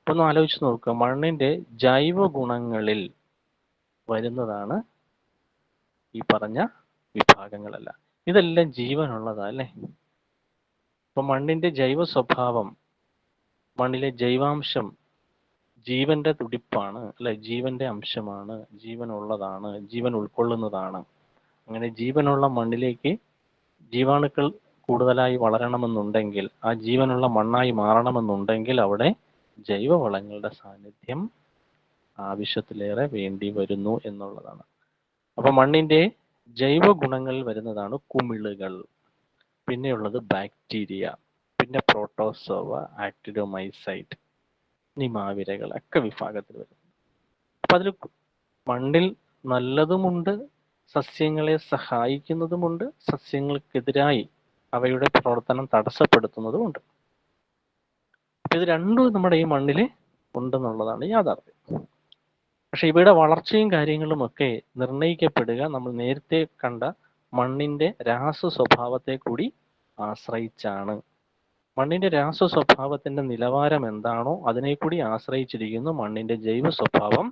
ഒന്ന് ആലോചിച്ച് നോക്കുക, മണ്ണിന്റെ ജൈവ ഗുണങ്ങളിൽ വരുന്നതാണ് ഈ പറഞ്ഞ വിഭാഗങ്ങളെല്ലാം. ഇതെല്ലാം ജീവനുള്ളതാ അല്ലേ? അപ്പൊ മണ്ണിന്റെ ജൈവ സ്വഭാവം, മണ്ണിലെ ജൈവാംശം ജീവന്റെ തുടിപ്പാണ് അല്ലെ, ജീവന്റെ അംശമാണ്, ജീവനുള്ളതാണ്, ജീവൻ ഉൾക്കൊള്ളുന്നതാണ്. അങ്ങനെ ജീവനുള്ള മണ്ണിലേക്ക് ജീവാണുക്കൾ കൂടുതലായി വളരണമെന്നുണ്ടെങ്കിൽ, ആ ജീവനുള്ള മണ്ണായി മാറണമെന്നുണ്ടെങ്കിൽ അവിടെ ജൈവവളങ്ങളുടെ സാന്നിധ്യം ആവശ്യത്തിലേറെ വേണ്ടി വരുന്നു എന്നുള്ളതാണ്. അപ്പൊ മണ്ണിന്റെ ജൈവ ഗുണങ്ങളിൽ വരുന്നതാണ് കുമിളുകൾ, പിന്നെയുള്ളത് ബാക്ടീരിയ, പിന്നെ പ്രോട്ടോസോവ, ആക്ടിനോമൈസൈറ്റ്, നിമാവിരകൾ ഒക്കെ വിഭാഗത്തിൽ വരും. അപ്പൊ അതിൽ മണ്ണിൽ നല്ലതുമുണ്ട്, സസ്യങ്ങളെ സഹായിക്കുന്നതുമുണ്ട്, സസ്യങ്ങൾക്കെതിരായി അവയുടെ പ്രവർത്തനം തടസ്സപ്പെടുത്തുന്നതുമുണ്ട്. ഇത് രണ്ടും നമ്മുടെ ഈ മണ്ണിൽ ഉണ്ടെന്നുള്ളതാണ് യാഥാർത്ഥ്യം. പക്ഷെ ഇവയുടെ വളർച്ചയും കാര്യങ്ങളും ഒക്കെ നിർണയിക്കപ്പെടുക നമ്മൾ നേരത്തെ കണ്ട മണ്ണിന്റെ രാസ സ്വഭാവത്തെ കൂടി ആശ്രയിച്ചാണ്. മണ്ണിന്റെ രാസ സ്വഭാവത്തിന്റെ നിലവാരം എന്താണോ അതിനെ കൂടി ആശ്രയിച്ചിരിക്കുന്നു മണ്ണിന്റെ ജൈവ സ്വഭാവം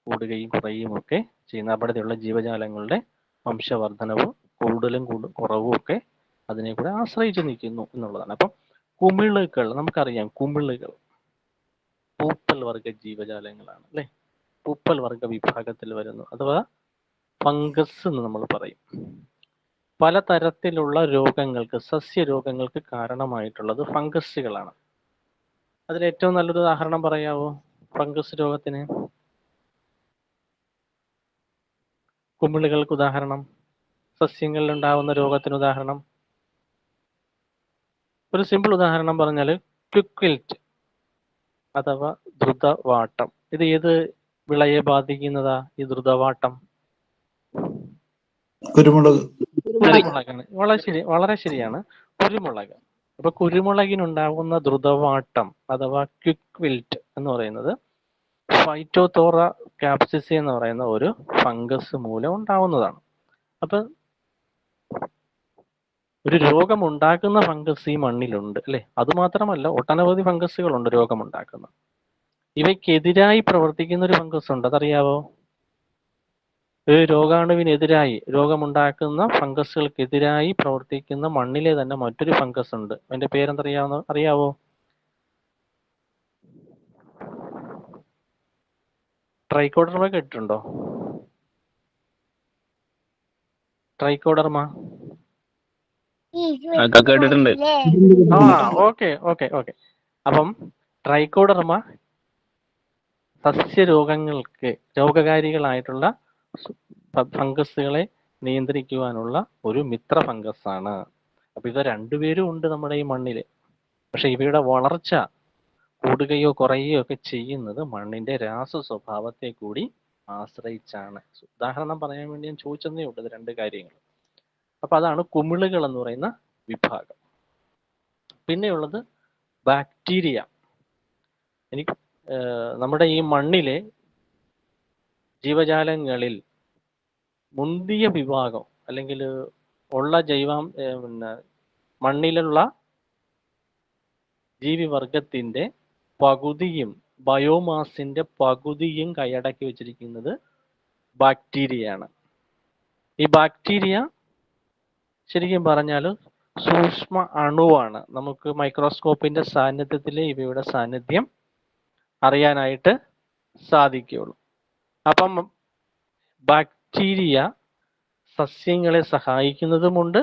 കൂടുകയും കുറയുകയും ഒക്കെ ചെയ്യുന്ന. അവിടെയുള്ള ജീവജാലങ്ങളുടെ വംശവർദ്ധനവും കൂടുതലും കുറവും ഒക്കെ അതിനെ കൂടെ ആശ്രയിച്ച് നിൽക്കുന്നു എന്നുള്ളതാണ്. അപ്പം കുമിളുകൾ, നമുക്കറിയാം കുമിളുകൾ പൂപ്പൽ വർഗ ജീവജാലങ്ങളാണ് അല്ലെ, പൂപ്പൽ വർഗ വിഭാഗത്തിൽ വരുന്നു, അഥവാ ഫംഗസ് എന്ന് നമ്മൾ പറയും. പലതരത്തിലുള്ള രോഗങ്ങൾക്ക്, സസ്യരോഗങ്ങൾക്ക് കാരണമായിട്ടുള്ളത് ഫംഗസുകളാണ്. അതിൽ ഏറ്റവും നല്ലൊരു ഉദാഹരണം പറയാവോ ഫംഗസ് രോഗത്തിന്? കുമിളുകൾക്ക് ഉദാഹരണം, സസ്യങ്ങളിൽ ഉണ്ടാവുന്ന രോഗത്തിന് ഉദാഹരണം? ഒരു സിമ്പിൾ ഉദാഹരണം പറഞ്ഞാൽ ക്വിക്ക് വിൽറ്റ് അഥവാ ദ്രുതവാട്ടം. ഇത് ഏത് വിളയെ ബാധിക്കുന്നതാ ഈ ദ്രുതവാട്ടം? കുരുമുളക്. കുരുമുളകാണ്. വളരെ ശരിയാണ്, കുരുമുളക്. അപ്പൊ കുരുമുളകിനുണ്ടാകുന്ന ദ്രുതവാട്ടം അഥവാ ക്വിക്ക് വിൽറ്റ് എന്ന് പറയുന്നത് ഫൈറ്റോതോറ കാപ്സിസി എന്ന് പറയുന്ന ഒരു ഫംഗസ് മൂലം ഉണ്ടാവുന്നതാണ്. അപ്പൊ ഒരു രോഗം ഉണ്ടാക്കുന്ന ഫംഗസ് ഈ മണ്ണിലുണ്ട് അല്ലെ. അതുമാത്രമല്ല, ഒട്ടനവധി ഫംഗസുകളുണ്ട് രോഗമുണ്ടാക്കുന്ന. ഇവയ്ക്കെതിരായി പ്രവർത്തിക്കുന്ന ഒരു ഫംഗസ് ഉണ്ട്, അതറിയാവോ? ഒരു രോഗാണുവിനെതിരായി, രോഗമുണ്ടാക്കുന്ന ഫംഗസുകൾക്കെതിരായി പ്രവർത്തിക്കുന്ന മണ്ണിലെ തന്നെ മറ്റൊരു ഫംഗസ് ഉണ്ട്. അതിന്റെ അറിയാവോ? ട്രൈക്കോഡർമ കേട്ടിട്ടുണ്ടോ? ട്രൈക്കോഡർമ കേട്ടിട്ടുണ്ട്. ആ ഓക്കെ ഓക്കെ ഓക്കെ. അപ്പം ട്രൈക്കോഡർമ സസ്യരോഗങ്ങൾക്ക് രോഗകാരികളായിട്ടുള്ള ഫംഗസുകളെ നിയന്ത്രിക്കുവാനുള്ള ഒരു മിത്ര ഫംഗസ് ആണ്. അപ്പൊ ഇവ രണ്ടുപേരും ഉണ്ട് നമ്മുടെ ഈ മണ്ണില്. പക്ഷെ ഇവയുടെ വളർച്ച കൂടുകയോ കുറയുകയോ ഒക്കെ ചെയ്യുന്നത് മണ്ണിന്റെ രാസ സ്വഭാവത്തെ കൂടി ആശ്രയിച്ചാണ്. ഉദാഹരണം പറയാൻ വേണ്ടി ഞാൻ ചോദിച്ചതേ ഉള്ളൂ ഇത് രണ്ട് കാര്യങ്ങൾ. അപ്പൊ അതാണ് കുമിളുകൾ എന്ന് പറയുന്ന വിഭാഗം. പിന്നെയുള്ളത് ബാക്ടീരിയ. എനിക്ക് നമ്മുടെ ഈ മണ്ണിലെ ജീവജാലങ്ങളിൽ മുന്തിയ വിഭാഗം അല്ലെങ്കിൽ ഉള്ള പിന്നെ മണ്ണിലുള്ള ജീവിവർഗത്തിന്റെ പകുതിയും ബയോമാസിന്റെ പകുതിയും കൈയടക്കി വെച്ചിരിക്കുന്നത് ബാക്ടീരിയയാണ്. ഈ ബാക്ടീരിയ ശരിക്കും പറഞ്ഞാൽ സൂക്ഷ്മ അണുവാണ്. നമുക്ക് മൈക്രോസ്കോപ്പിന്റെ സാന്നിധ്യത്തിൽ ഇവയുടെ സാന്നിധ്യം അറിയാനായിട്ട് സാധിക്കുകയുള്ളൂ. അപ്പം ബാക്ടീരിയ സസ്യങ്ങളെ സഹായിക്കുന്നതുമുണ്ട്,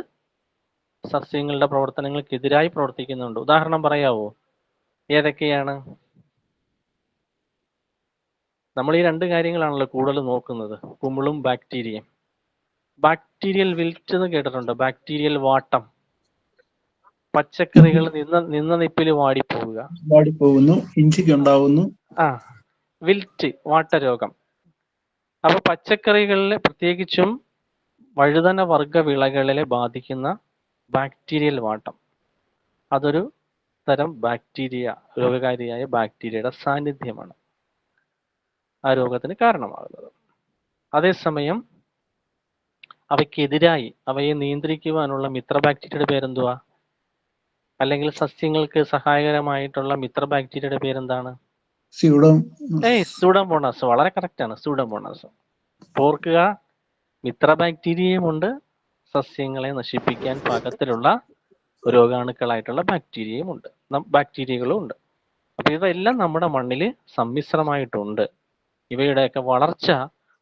സസ്യങ്ങളുടെ പ്രവർത്തനങ്ങൾക്കെതിരായി പ്രവർത്തിക്കുന്നുണ്ട്. ഉദാഹരണം പറയാവോ? ഏതൊക്കെയാണ്? നമ്മൾ ഈ രണ്ട് കാര്യങ്ങളാണല്ലോ കൂടുതൽ നോക്കുന്നത്, കുമിളും ബാക്ടീരിയയും. ബാക്ടീരിയൽ വിൽറ്റ് എന്ന് കേട്ടിട്ടുണ്ടോ? ബാക്ടീരിയൽ വാട്ടം. പച്ചക്കറികൾ നിന്ന നിപ്പിൽ വാടിപ്പോകുന്നു, ഇഞ്ചിക്ക് ഉണ്ടാവുന്നു. വിൽറ്റ്, വാട്ടരോഗം. അപ്പൊ പച്ചക്കറികളിലെ പ്രത്യേകിച്ചും വഴുതന വർഗ വിളകളിലെ ബാധിക്കുന്ന ബാക്ടീരിയൽ വാട്ടം, അതൊരു തരം ബാക്ടീരിയ, രോഗകാരിയായ ബാക്ടീരിയയുടെ സാന്നിധ്യമാണ് ആ രോഗത്തിന് കാരണമാകുന്നത്. അതേസമയം അവയ്ക്കെതിരായി അവയെ നിയന്ത്രിക്കുവാനുള്ള മിത്ര ബാക്ടീരിയയുടെ പേരെന്തുവാ? അല്ലെങ്കിൽ സസ്യങ്ങൾക്ക് സഹായകരമായിട്ടുള്ള മിത്ര ബാക്ടീരിയയുടെ പേരെന്താണ്? സ്യൂഡോമോണാസ്. വളരെ കറക്റ്റ് ആണ്, സ്യൂഡോമോണാസ്. ഓർക്കുക, മിത്ര ബാക്ടീരിയയുമുണ്ട്, സസ്യങ്ങളെ നശിപ്പിക്കാൻ പാകത്തിലുള്ള രോഗാണുക്കളായിട്ടുള്ള ബാക്ടീരിയകളും ഉണ്ട്. അപ്പൊ ഇവയെല്ലാം നമ്മുടെ മണ്ണിൽ സമ്മിശ്രമായിട്ടുണ്ട്. ഇവയുടെയൊക്കെ വളർച്ച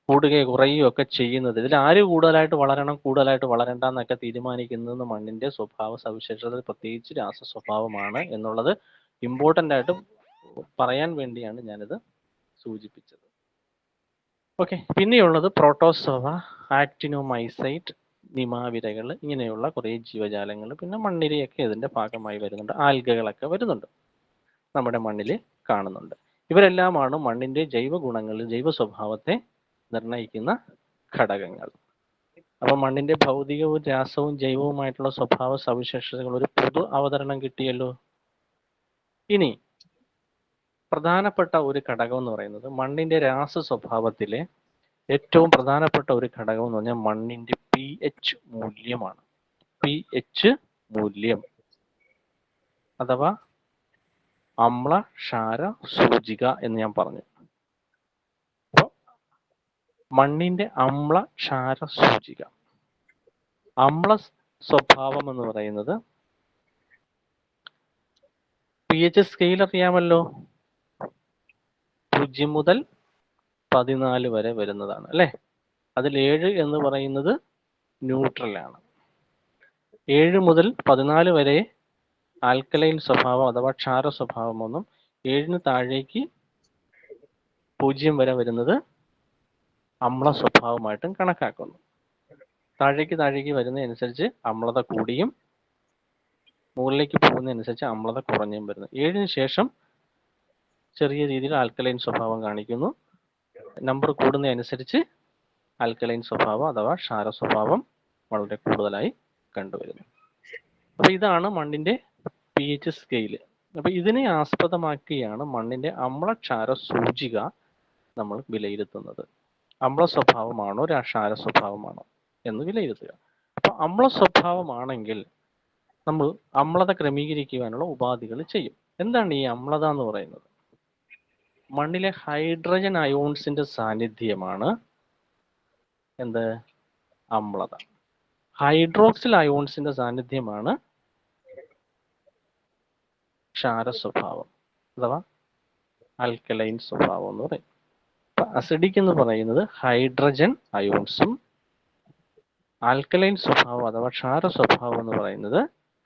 കൂടുകയോ കുറയുകയോ ഒക്കെ ചെയ്യുന്നത്, ഇതിൽ ആര് കൂടുതലായിട്ട് വളരണം കൂടുതലായിട്ട് വളരണ്ട എന്നൊക്കെ തീരുമാനിക്കുന്നത് മണ്ണിന്റെ സ്വഭാവ സവിശേഷത, പ്രത്യേകിച്ച് രാസ സ്വഭാവമാണ് എന്നുള്ളത് ഇമ്പോർട്ടൻ്റ് ആയിട്ട് പറയാൻ വേണ്ടിയാണ് ഞാനിത് സൂചിപ്പിച്ചത്. ഓക്കെ. പിന്നെയുള്ളത് പ്രോട്ടോസോവ, ആക്ടിനോമൈസൈറ്റ്, നിമാവിരകൾ, ഇങ്ങനെയുള്ള കുറേ ജീവജാലങ്ങൾ, പിന്നെ മണ്ണിരയൊക്കെ ഇതിന്റെ ഭാഗമായി വരുന്നുണ്ട്, ആൽഗകളൊക്കെ വരുന്നുണ്ട്, നമ്മുടെ മണ്ണിൽ കാണുന്നുണ്ട്. ഇവരെല്ലാമാണ് മണ്ണിന്റെ ജൈവ ഗുണങ്ങളിൽ ജൈവ സ്വഭാവത്തെ നിർണ്ണയിക്കുന്ന ഘടകങ്ങൾ. അപ്പൊ മണ്ണിന്റെ ഭൗതികവും രാസവും ജൈവവുമായിട്ടുള്ള സ്വഭാവ സവിശേഷതകൾ ഒരു പൊതു അവതരണം കിട്ടിയല്ലോ. ഇനി പ്രധാനപ്പെട്ട ഒരു ഘടകം എന്ന് പറയുന്നത് മണ്ണിന്റെ രാസ സ്വഭാവത്തിലെ ഏറ്റവും പ്രധാനപ്പെട്ട ഒരു ഘടകം എന്ന് പറഞ്ഞാൽ മണ്ണിന്റെ pH മൂല്യമാണ്. pH മൂല്യം അഥവാ അമ്ല ക്ഷാര സൂചിക എന്ന് ഞാൻ പറഞ്ഞു. അപ്പോൾ മണ്ണിന്റെ അമ്ല ക്ഷാര സൂചിക, അമ്ല സ്വഭാവം എന്ന് പറയുന്നത് pH സ്കെയിൽ അറിയാമല്ലോ, 0 മുതൽ 14 വരെ വരുന്നതാണ് അല്ലെ. അതിൽ 7 എന്ന് പറയുന്നത് ന്യൂട്രൽ ആണ്. 7 മുതൽ 14 വരെ ആൽക്കലൈൻ സ്വഭാവം അഥവാ ക്ഷാര സ്വഭാവമൊന്നും, 7 താഴേക്ക് 0 വരെ വരുന്നത് അമ്ല സ്വഭാവമായിട്ടും കണക്കാക്കുന്നു. താഴേക്ക് വരുന്നതനുസരിച്ച് അമ്ലത കൂടിയും മുകളിലേക്ക് പോകുന്നതനുസരിച്ച് അമ്ലത കുറഞ്ഞും വരുന്നു. 7 ശേഷം ചെറിയ രീതിയിൽ ആൽക്കലൈൻ സ്വഭാവം കാണിക്കുന്നു. നമ്പർ കൂടുന്നതനുസരിച്ച് ആൽക്കലൈൻ സ്വഭാവം അഥവാ ക്ഷാര സ്വഭാവം വളരെ കൂടുതലായി കണ്ടുവരുന്നു. അപ്പൊ ഇതാണ് മണ്ണിന്റെ pH സ്കെയില്. അപ്പൊ ഇതിനെ ആസ്പദമാക്കിയാണ് മണ്ണിന്റെ അമ്ലക്ഷാര സൂചിക നമ്മൾ വിലയിരുത്തുന്നത്. അമ്ല സ്വഭാവമാണോ ക്ഷാര സ്വഭാവമാണോ എന്ന് വിലയിരുത്തുക. അപ്പൊ അമ്ല സ്വഭാവമാണെങ്കിൽ നമ്മൾ അമ്ലത ക്രമീകരിക്കുവാനുള്ള ഉപാധികൾ ചെയ്യും. എന്താണ് ഈ അമ്ലത എന്ന് പറയുന്നത്? മണ്ണിലെ ഹൈഡ്രജൻ അയോൺസിന്റെ സാന്നിധ്യമാണ് എന്ത്? അമ്ലത. ഹൈഡ്രോക്സിൽ അയോൺസിന്റെ സാന്നിധ്യമാണ് ക്ഷാര സ്വഭാവം അഥവാ ആൽക്കലൈൻ സ്വഭാവം എന്ന് പറയും. അസിഡിക് എന്ന് പറയുന്നത് ഹൈഡ്രജൻ അയോൺസും ആൽക്കലൈൻ സ്വഭാവം അഥവാ ക്ഷാര സ്വഭാവം എന്ന് പറയുന്നത്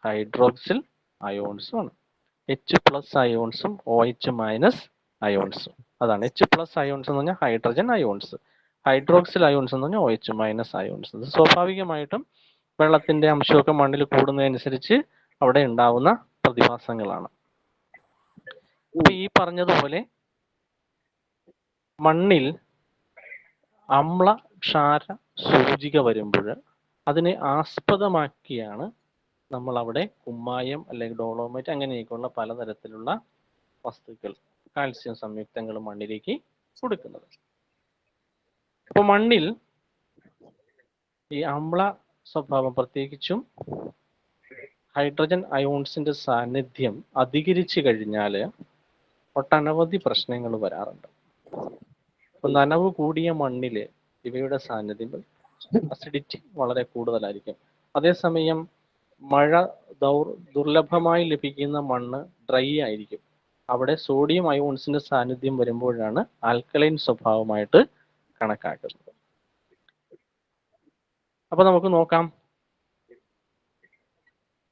ഹൈഡ്രോക്സിൽ അയോൺസും ആണ്. H+ അയോൺസും OH- അയോൺസും. അതാണ് H+ അയോൺസ് എന്ന് പറഞ്ഞാൽ ഹൈഡ്രജൻ അയോൺസ്, ഹൈഡ്രോക്സിൽ അയോൺസ് എന്ന് പറഞ്ഞാൽ OH- അയോൺസ്. ഇത് സ്വാഭാവികമായിട്ടും വെള്ളത്തിന്റെ അംശമൊക്കെ മണ്ണിൽ കൂടുന്നതനുസരിച്ച് അവിടെ ഉണ്ടാവുന്ന പ്രതിഭാസങ്ങളാണ്. അപ്പൊ ഈ പറഞ്ഞതുപോലെ മണ്ണിൽ അമ്ല ക്ഷാര സൂചിക വരുമ്പോൾ അതിനെ ആസ്പദമാക്കിയാണ് നമ്മൾ അവിടെ കുമ്മായം അല്ലെങ്കിൽ ഡോളോമൈറ്റ് അങ്ങനെയൊക്കെയുള്ള പലതരത്തിലുള്ള വസ്തുക്കൾ, കാൽസ്യം സംയുക്തങ്ങൾ മണ്ണിലേക്ക് കൊടുക്കുന്നത്. അപ്പൊ മണ്ണിൽ ഈ അമ്ല സ്വഭാവം, പ്രത്യേകിച്ചും ഹൈഡ്രജൻ അയോൺസിന്റെ സാന്നിധ്യം അധികരിച്ചു കഴിഞ്ഞാൽ ഒട്ടനവധി പ്രശ്നങ്ങൾ വരാറുണ്ട്. അപ്പൊ നനവ് കൂടിയ മണ്ണില് ഇവയുടെ സാന്നിധ്യം, അസിഡിറ്റി വളരെ കൂടുതലായിരിക്കും. അതേസമയം മഴ ദുർലഭമായി ലഭിക്കുന്ന മണ്ണ് ഡ്രൈ ആയിരിക്കും. അവിടെ സോഡിയം അയോൺസിന്റെ സാന്നിധ്യം വരുമ്പോഴാണ് ആൽക്കലൈൻ സ്വഭാവമായിട്ട് കണക്കാക്കുന്നത്. അപ്പൊ നമുക്ക് നോക്കാം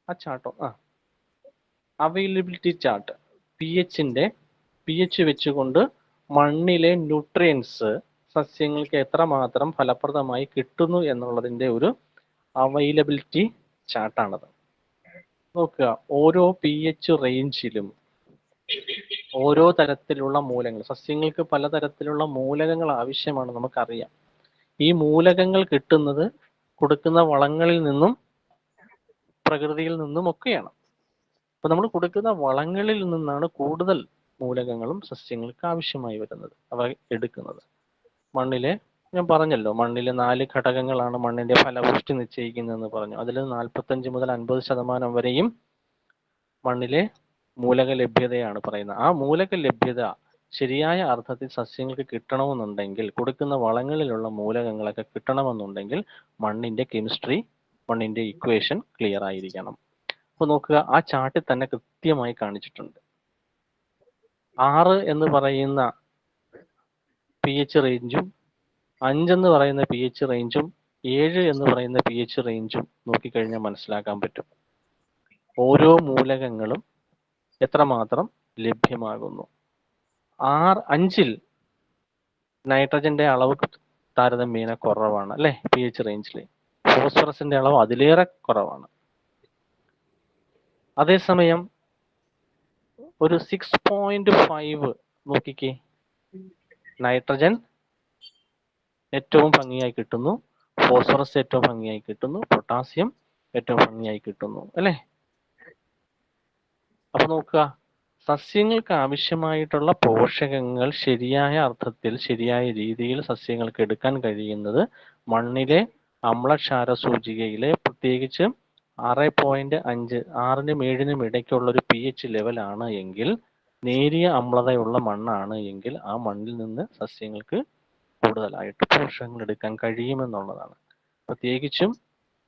ആ ചാർട്ടോ. Availability chart. pH വെച്ചുകൊണ്ട് മണ്ണിലെ ന്യൂട്രിയൻസ് സസ്യങ്ങൾക്ക് എത്രമാത്രം ഫലപ്രദമായി കിട്ടുന്നു എന്നുള്ളതിന്റെ ഒരു അവൈലബിലിറ്റി ചാർട്ടാണത്. നോക്കുക, ഓരോ pH റേഞ്ചിലും ഓരോ തരത്തിലുള്ള മൂലകങ്ങൾ, സസ്യങ്ങൾക്ക് പലതരത്തിലുള്ള മൂലകങ്ങൾ ആവശ്യമാണ്, നമുക്കറിയാം. ഈ മൂലകങ്ങൾ കിട്ടുന്നത് കൊടുക്കുന്ന വളങ്ങളിൽ നിന്നും പ്രകൃതിയിൽ നിന്നും ഒക്കെയാണ്. അപ്പൊ നമ്മൾ കൊടുക്കുന്ന വളങ്ങളിൽ നിന്നാണ് കൂടുതൽ മൂലകങ്ങളും സസ്യങ്ങൾക്ക് ആവശ്യമായി വരുന്നത്, അവ എടുക്കുന്നത്. മണ്ണിലെ ഞാൻ പറഞ്ഞല്ലോ, മണ്ണിലെ 4 ഘടകങ്ങളാണ് മണ്ണിന്റെ ഫലപുഷ്ടി നിശ്ചയിക്കുന്നതെന്ന് പറഞ്ഞു. അതിൽ 45 മുതൽ 50% വരെയും മണ്ണിലെ മൂലക ലഭ്യതയാണ് പറയുന്നത്. ആ മൂലക ലഭ്യത ശരിയായ അർത്ഥത്തിൽ സസ്യങ്ങൾക്ക് കിട്ടണമെന്നുണ്ടെങ്കിൽ, കൊടുക്കുന്ന വളങ്ങളിലുള്ള മൂലകങ്ങളൊക്കെ കിട്ടണമെന്നുണ്ടെങ്കിൽ മണ്ണിന്റെ കെമിസ്ട്രി, മണ്ണിന്റെ ഇക്വേഷൻ ക്ലിയർ ആയിരിക്കണം. അപ്പൊ നോക്കുക, ആ ചാർട്ടിൽ തന്നെ കൃത്യമായി കാണിച്ചിട്ടുണ്ട്. 6 എന്ന് പറയുന്ന pH റേഞ്ചും 5 എന്ന് പറയുന്ന pH റേഞ്ചും 7 എന്ന് പറയുന്ന pH റേഞ്ചും നോക്കിക്കഴിഞ്ഞാൽ മനസ്സിലാക്കാൻ പറ്റും ഓരോ മൂലകങ്ങളും എത്രമാത്രം ലഭ്യമാകുന്നു. 5-ൽ നൈട്രജന്റെ അളവ് താരതമ്യേന കുറവാണ് അല്ലെ pH റേഞ്ചിൽ. ഫോസ്ഫറസിന്റെ അളവ് അതിലേറെ കുറവാണ്. അതേസമയം ഒരു 6.5 നോക്കിക്കേ, നൈട്രജൻ ഏറ്റവും ഭംഗിയായി കിട്ടുന്നു, ഫോസ്ഫറസ് ഏറ്റവും ഭംഗിയായി കിട്ടുന്നു, പൊട്ടാസ്യം ഏറ്റവും ഭംഗിയായി കിട്ടുന്നു അല്ലെ. അപ്പൊ നോക്കുക, സസ്യങ്ങൾക്ക് ആവശ്യമായിട്ടുള്ള പോഷകങ്ങൾ ശരിയായ അർത്ഥത്തിൽ ശരിയായ രീതിയിൽ സസ്യങ്ങൾക്ക് എടുക്കാൻ കഴിയുന്നത് മണ്ണിലെ അമ്ലക്ഷാര സൂചികയിലെ പ്രത്യേകിച്ച് 6.5, 6-നും 7-നും ഇടയ്ക്കുള്ള ഒരു pH ലെവലാണ് എങ്കിൽ, നേരിയ അമ്ലതയുള്ള മണ്ണാണ് എങ്കിൽ ആ മണ്ണിൽ നിന്ന് സസ്യങ്ങൾക്ക് കൂടുതലായിട്ട് പോഷകങ്ങൾ എടുക്കാൻ കഴിയുമെന്നുള്ളതാണ്. പ്രത്യേകിച്ചും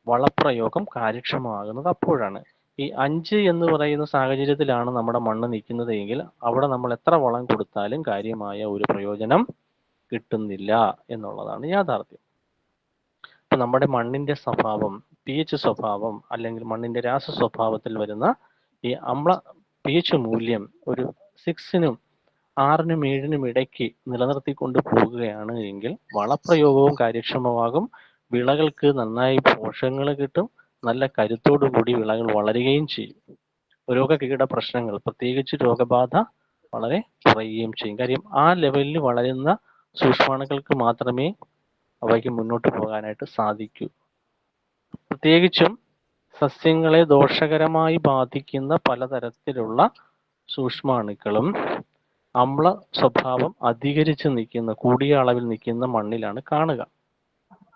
വളപ്രയോഗം കാര്യക്ഷമമാകുന്നത് അപ്പോഴാണ്. ഈ 5 എന്ന് പറയുന്ന സാഹചര്യത്തിലാണ് നമ്മുടെ മണ്ണ് നിൽക്കുന്നത് എങ്കിൽ അവിടെ നമ്മൾ എത്ര വളം കൊടുത്താലും കാര്യമായ ഒരു പ്രയോജനം കിട്ടുന്നില്ല എന്നുള്ളതാണ് യാഥാർത്ഥ്യം. അപ്പൊ നമ്മുടെ മണ്ണിന്റെ സ്വഭാവം, pH സ്വഭാവം അല്ലെങ്കിൽ മണ്ണിന്റെ രാസ സ്വഭാവത്തിൽ വരുന്ന ഈ അമ്ല pH മൂല്യം ഒരു 6-നും 6-നും 7-നും ഇടയ്ക്ക് നിലനിർത്തിക്കൊണ്ട് പോകുകയാണ് എങ്കിൽ വളപ്രയോഗവും കാര്യക്ഷമമാകും, വിളകൾക്ക് നന്നായി പോഷകങ്ങൾ കിട്ടും, നല്ല കരുത്തോടു കൂടി വിളകൾ വളരുകയും ചെയ്യും. രോഗകീട പ്രശ്നങ്ങൾ, പ്രത്യേകിച്ച് രോഗബാധ വളരെ കുറയുകയും ചെയ്യും. കാര്യം ആ ലെവലിൽ വളരുന്ന സൂക്ഷ്മാണുക്കൾക്ക് മാത്രമേ അവയ്ക്ക് മുന്നോട്ട് പോകാനായിട്ട് സാധിക്കൂ. പ്രത്യേകിച്ചും സസ്യങ്ങളെ ദോഷകരമായി ബാധിക്കുന്ന പലതരത്തിലുള്ള സൂക്ഷ്മാണുക്കളും അമ്ല സ്വഭാവം അധികരിച്ച് നിൽക്കുന്ന, കൂടിയ അളവിൽ നിൽക്കുന്ന മണ്ണിലാണ് കാണുക.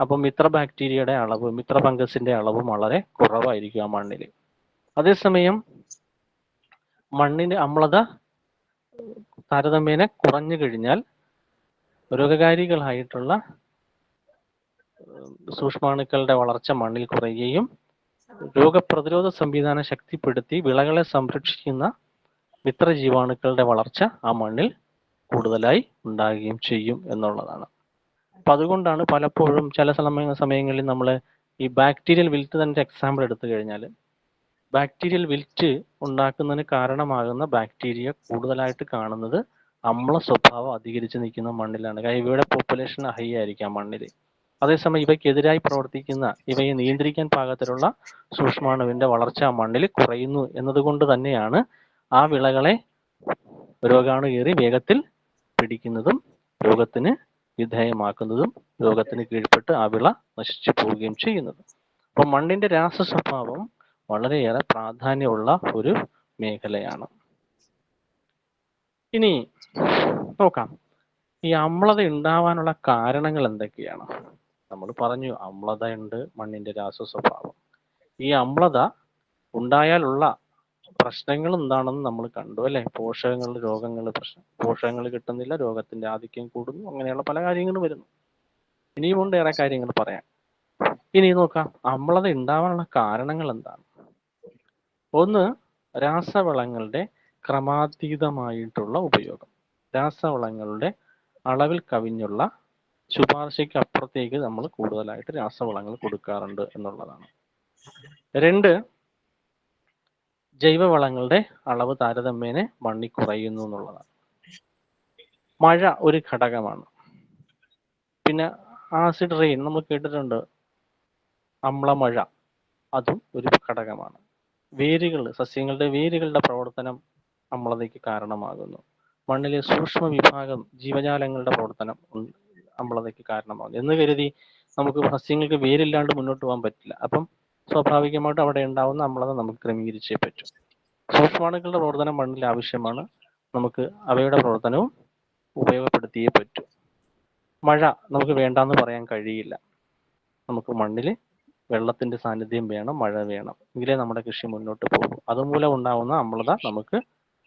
അപ്പം മിത്ര ബാക്ടീരിയയുടെ അളവ്, മിത്ര ഫംഗസിന്റെ അളവും വളരെ കുറവായിരിക്കും ആ മണ്ണിൽ. അതേസമയം മണ്ണിന്റെ അമ്ലത താരതമ്യേന കുറഞ്ഞു കഴിഞ്ഞാൽ രോഗകാരികളായിട്ടുള്ള സൂക്ഷ്മാണുക്കളുടെ വളർച്ച മണ്ണിൽ കുറയുകയും രോഗപ്രതിരോധ സംവിധാനം ശക്തിപ്പെടുത്തി വിളകളെ സംരക്ഷിക്കുന്ന മിത്രജീവാണുക്കളുടെ വളർച്ച ആ മണ്ണിൽ കൂടുതലായി ഉണ്ടാകുകയും ചെയ്യും എന്നുള്ളതാണ്. അപ്പൊ അതുകൊണ്ടാണ് പലപ്പോഴും ചില സമയങ്ങളിൽ നമ്മൾ ഈ ബാക്ടീരിയൽ വിൽറ്റ് തന്നെ എക്സാമ്പിൾ എടുത്തു കഴിഞ്ഞാൽ, ബാക്ടീരിയൽ വിൽറ്റ് ഉണ്ടാക്കുന്നതിന് കാരണമാകുന്ന ബാക്ടീരിയ കൂടുതലായിട്ട് കാണുന്നത് അമ്ല സ്വഭാവം അധികരിച്ച് നിൽക്കുന്ന മണ്ണിലാണ്. കാര്യം ഇവയുടെ പോപ്പുലേഷൻ ഹൈ ആയിരിക്കാം മണ്ണിൽ. അതേസമയം ഇവയ്ക്കെതിരായി പ്രവർത്തിക്കുന്ന, ഇവയെ നിയന്ത്രിക്കാൻ പാകത്തിലുള്ള സൂക്ഷ്മാണുവിന്റെ വളർച്ച ആ മണ്ണിൽ കുറയുന്നു എന്നതുകൊണ്ട് തന്നെയാണ് ആ വിളകളെ രോഗാണു കയറി വേഗത്തിൽ പിടിക്കുന്നതും രോഗത്തിന് വിധേയമാക്കുന്നതും രോഗത്തിന് കീഴ്പ്പെട്ട് ആ വിള നശിച്ചു പോവുകയും ചെയ്യുന്നത്. അപ്പോൾ മണ്ണിന്റെ രാസ സ്വഭാവം വളരെയേറെ പ്രാധാന്യമുള്ള ഒരു മേഖലയാണ്. ഇനി നോക്കാം, ഈ അമ്ലത ഉണ്ടാവാനുള്ള കാരണങ്ങൾ എന്തൊക്കെയാണ്. നമ്മൾ പറഞ്ഞു അമ്ലത ഉണ്ട്, മണ്ണിന്റെ രാസ സ്വഭാവം. ഈ അമ്ലത ഉണ്ടായാലുള്ള പ്രശ്നങ്ങൾ എന്താണെന്ന് നമ്മൾ കണ്ടു അല്ലെ. പോഷകങ്ങൾ, രോഗങ്ങൾ, പോഷകങ്ങൾ കിട്ടുന്നില്ല, രോഗത്തിന്റെ ആധിക്യം കൂടുന്നു, അങ്ങനെയുള്ള പല കാര്യങ്ങളും വരുന്നു. ഇനിയും ഉണ്ട് ഏറെ കാര്യങ്ങൾ പറയാം. ഇനി നോക്കാം, അമ്ലത ഉണ്ടാവാനുള്ള കാരണങ്ങൾ എന്താണ്. ഒന്ന്, രാസവളങ്ങളുടെ ക്രമാതീതമായിട്ടുള്ള ഉപയോഗം. രാസവളങ്ങളുടെ അളവിൽ കവിഞ്ഞുള്ള ശുപാർശയ്ക്ക് അപ്പുറത്തേക്ക് നമ്മൾ കൂടുതലായിട്ട് രാസവളങ്ങൾ കൊടുക്കാറുണ്ട് എന്നുള്ളതാണ്. രണ്ട്, ജൈവവളങ്ങളുടെ അളവ് താരതമ്യേന മണ്ണിൽ കുറയുന്നു എന്നുള്ളതാണ്. മഴ ഒരു ഘടകമാണ്. പിന്നെ ആസിഡ് റെയിൻ നമ്മൾ കേട്ടിട്ടുണ്ട്, അമ്ലമഴ, അതും ഒരു ഘടകമാണ്. വേരുകൾ, സസ്യങ്ങളുടെ വേരുകളുടെ പ്രവർത്തനം അമ്ലതയ്ക്ക് കാരണമാകുന്നു. മണ്ണിലെ സൂക്ഷ്മ വിഭാഗം ജീവജാലങ്ങളുടെ പ്രവർത്തനം അമ്ലതയ്ക്ക് കാരണമാകുന്നു. എന്ന് കരുതി നമുക്ക് സസ്യങ്ങൾക്ക് വേരില്ലാണ്ട് മുന്നോട്ട് പോകാൻ പറ്റില്ല. അപ്പം സ്വാഭാവികമായിട്ട് അവിടെ ഉണ്ടാവുന്ന അമ്ലത നമുക്ക് ക്രമീകരിച്ചേ പറ്റും. സൂക്ഷ്മാണുക്കളുടെ പ്രവർത്തനം മണ്ണിൽ ആവശ്യമാണ്, നമുക്ക് അവയുടെ പ്രവർത്തനവും ഉപയോഗപ്പെടുത്തിയേ പറ്റൂ. മഴ നമുക്ക് വേണ്ടാന്ന് പറയാൻ കഴിയില്ല. നമുക്ക് മണ്ണിൽ വെള്ളത്തിന്റെ സാന്നിധ്യം വേണം, മഴ വേണം, എങ്കിലേ നമ്മുടെ കൃഷി മുന്നോട്ട് പോകും. അതുമൂലം ഉണ്ടാവുന്ന അമ്ലത നമുക്ക്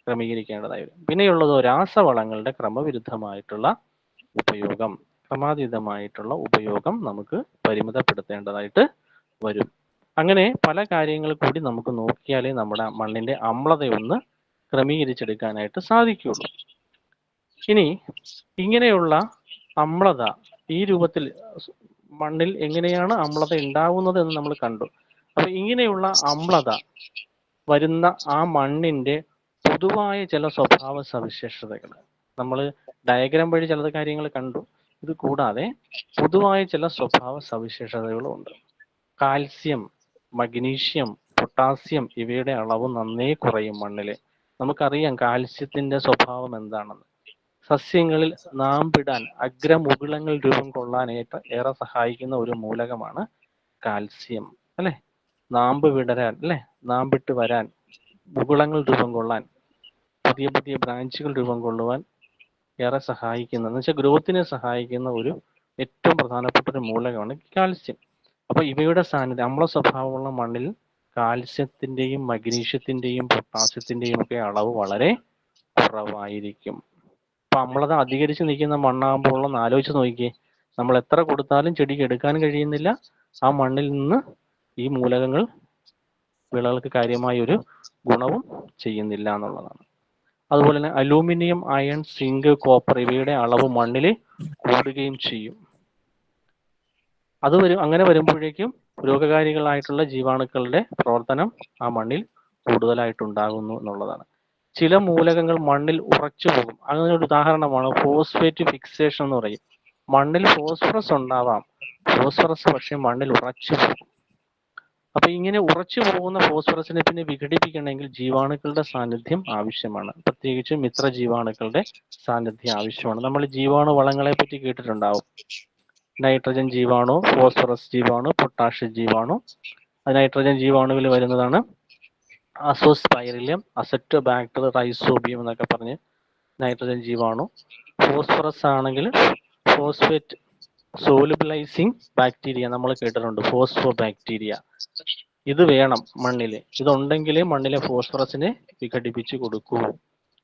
ക്രമീകരിക്കേണ്ടതായി വരും. പിന്നെയുള്ളത് രാസവളങ്ങളുടെ ക്രമവിരുദ്ധമായിട്ടുള്ള ഉപയോഗം, ക്രമാതീതമായിട്ടുള്ള ഉപയോഗം നമുക്ക് പരിമിതപ്പെടുത്തേണ്ടതായിട്ട് വരും. അങ്ങനെ പല കാര്യങ്ങൾ കൂടി നമുക്ക് നോക്കിയാലേ നമ്മുടെ മണ്ണിന്റെ അമ്ലതയൊന്ന് ക്രമീകരിച്ചെടുക്കാനായിട്ട് സാധിക്കുകയുള്ളൂ. ഇനി ഇങ്ങനെയുള്ള അമ്ലത ഈ രൂപത്തിൽ മണ്ണിൽ എങ്ങനെയാണ് അമ്ലത ഉണ്ടാവുന്നത് എന്ന് നമ്മൾ കണ്ടു. അപ്പൊ ഇങ്ങനെയുള്ള അമ്ലത വരുന്ന ആ മണ്ണിന്റെ പൊതുവായ ചില സ്വഭാവ സവിശേഷതകൾ നമ്മൾ ഡയഗ്രാം വഴി ചില കാര്യങ്ങൾ കണ്ടു. ഇത് കൂടാതെ പൊതുവായ ചില സ്വഭാവ സവിശേഷതകളും ഉണ്ട്. കാൽസ്യം, മഗ്നീഷ്യം, പൊട്ടാസ്യം ഇവയുടെ അളവ് നന്നേ കുറയും മണ്ണില്. നമുക്കറിയാം കാൽസ്യത്തിന്റെ സ്വഭാവം എന്താണെന്ന്. സസ്യങ്ങളിൽ നാമ്പിടാൻ, അഗ്രമുകുളങ്ങൾ രൂപം കൊള്ളാനായിട്ട് ഏറെ സഹായിക്കുന്ന ഒരു മൂലകമാണ് കാൽസ്യം അല്ലെ. നാമ്പ് വിടരാൻ അല്ലെ, നാമ്പിട്ട് വരാൻ, മുകുളങ്ങൾ രൂപം കൊള്ളാൻ, പുതിയ പുതിയ ബ്രാഞ്ചുകൾ രൂപം കൊള്ളുവാൻ ഏറെ സഹായിക്കുന്ന, എന്ന് വെച്ചാൽ ഗ്രോത്തിനെ സഹായിക്കുന്ന ഒരു ഏറ്റവും പ്രധാനപ്പെട്ട ഒരു മൂലകമാണ് കാൽസ്യം. അപ്പൊ ഇവയുടെ സാന്നിധ്യം, അമ്ല സ്വഭാവമുള്ള മണ്ണിൽ കാൽസ്യത്തിന്റെയും മഗ്നീഷ്യത്തിന്റെയും പൊട്ടാസ്യത്തിന്റെയും ഒക്കെ അളവ് വളരെ കുറവായിരിക്കും. അപ്പൊ അമ്ലത അധികരിച്ച് നിൽക്കുന്ന മണ്ണാകുമ്പോൾ ഒന്ന് ആലോചിച്ച് നോക്കിയേ, നമ്മൾ എത്ര കൊടുത്താലും ചെടിക്ക് എടുക്കാൻ കഴിയുന്നില്ല. ആ മണ്ണിൽ നിന്ന് ഈ മൂലകങ്ങൾ വിളകൾക്ക് കാര്യമായ ഒരു ഗുണവും ചെയ്യുന്നില്ല എന്നുള്ളതാണ്. അതുപോലെ തന്നെ അലൂമിനിയം, അയൺ, സിങ്ക്, കോപ്പർ ഇവയുടെ അളവ് മണ്ണിൽ കൂടുകയും ചെയ്യും. അങ്ങനെ വരുമ്പോഴേക്കും രോഗകാരികളായിട്ടുള്ള ജീവാണുക്കളുടെ പ്രവർത്തനം ആ മണ്ണിൽ കൂടുതലായിട്ടുണ്ടാകുന്നു എന്നുള്ളതാണ്. ചില മൂലകങ്ങൾ മണ്ണിൽ ഉറച്ചു പോകും. അങ്ങനെ ഒരു ഉദാഹരണമാണ് ഫോസ്ഫേറ്റ് ഫിക്സേഷൻ എന്ന് പറയും. മണ്ണിൽ ഫോസ്ഫറസ് ഉണ്ടാവാം, ഫോസ്ഫറസ് പക്ഷെ മണ്ണിൽ ഉറച്ചു പോകും. അപ്പൊ ഇങ്ങനെ ഉറച്ചു പോകുന്ന ഫോസ്ഫറസിനെ പിന്നെ വിഘടിപ്പിക്കണമെങ്കിൽ ജീവാണുക്കളുടെ സാന്നിധ്യം ആവശ്യമാണ്. പ്രത്യേകിച്ച് മിത്ര ജീവാണുക്കളുടെ സാന്നിധ്യം ആവശ്യമാണ്. നമ്മൾ ജീവാണു വളങ്ങളെ പറ്റി കേട്ടിട്ടുണ്ടാവും. നൈട്രജൻ ജീവാണു, ഫോസ്ഫറസ് ജീവാണു, പൊട്ടാഷ്യം ജീവാണു. നൈട്രജൻ ജീവാണുവിൽ വരുന്നതാണ് അസോസ്പൈറിലം, അസറ്റോബാക്ടർ, റൈസോബിയം എന്നൊക്കെ പറഞ്ഞ് നൈട്രജൻ ജീവാണു. ഫോസ്ഫറസ് ആണെങ്കിൽ ഫോസ്ഫേറ്റ് സോലുബിലൈസിങ് ബാക്ടീരിയ നമ്മൾ കേട്ടിട്ടുണ്ട്, ഫോസ്ഫോ ബാക്ടീരിയ. ഇത് വേണം മണ്ണിൽ, ഇതുണ്ടെങ്കിലേ മണ്ണിലെ ഫോസ്ഫറസിനെ വിഘടിപ്പിച്ച് കൊടുക്കൂ.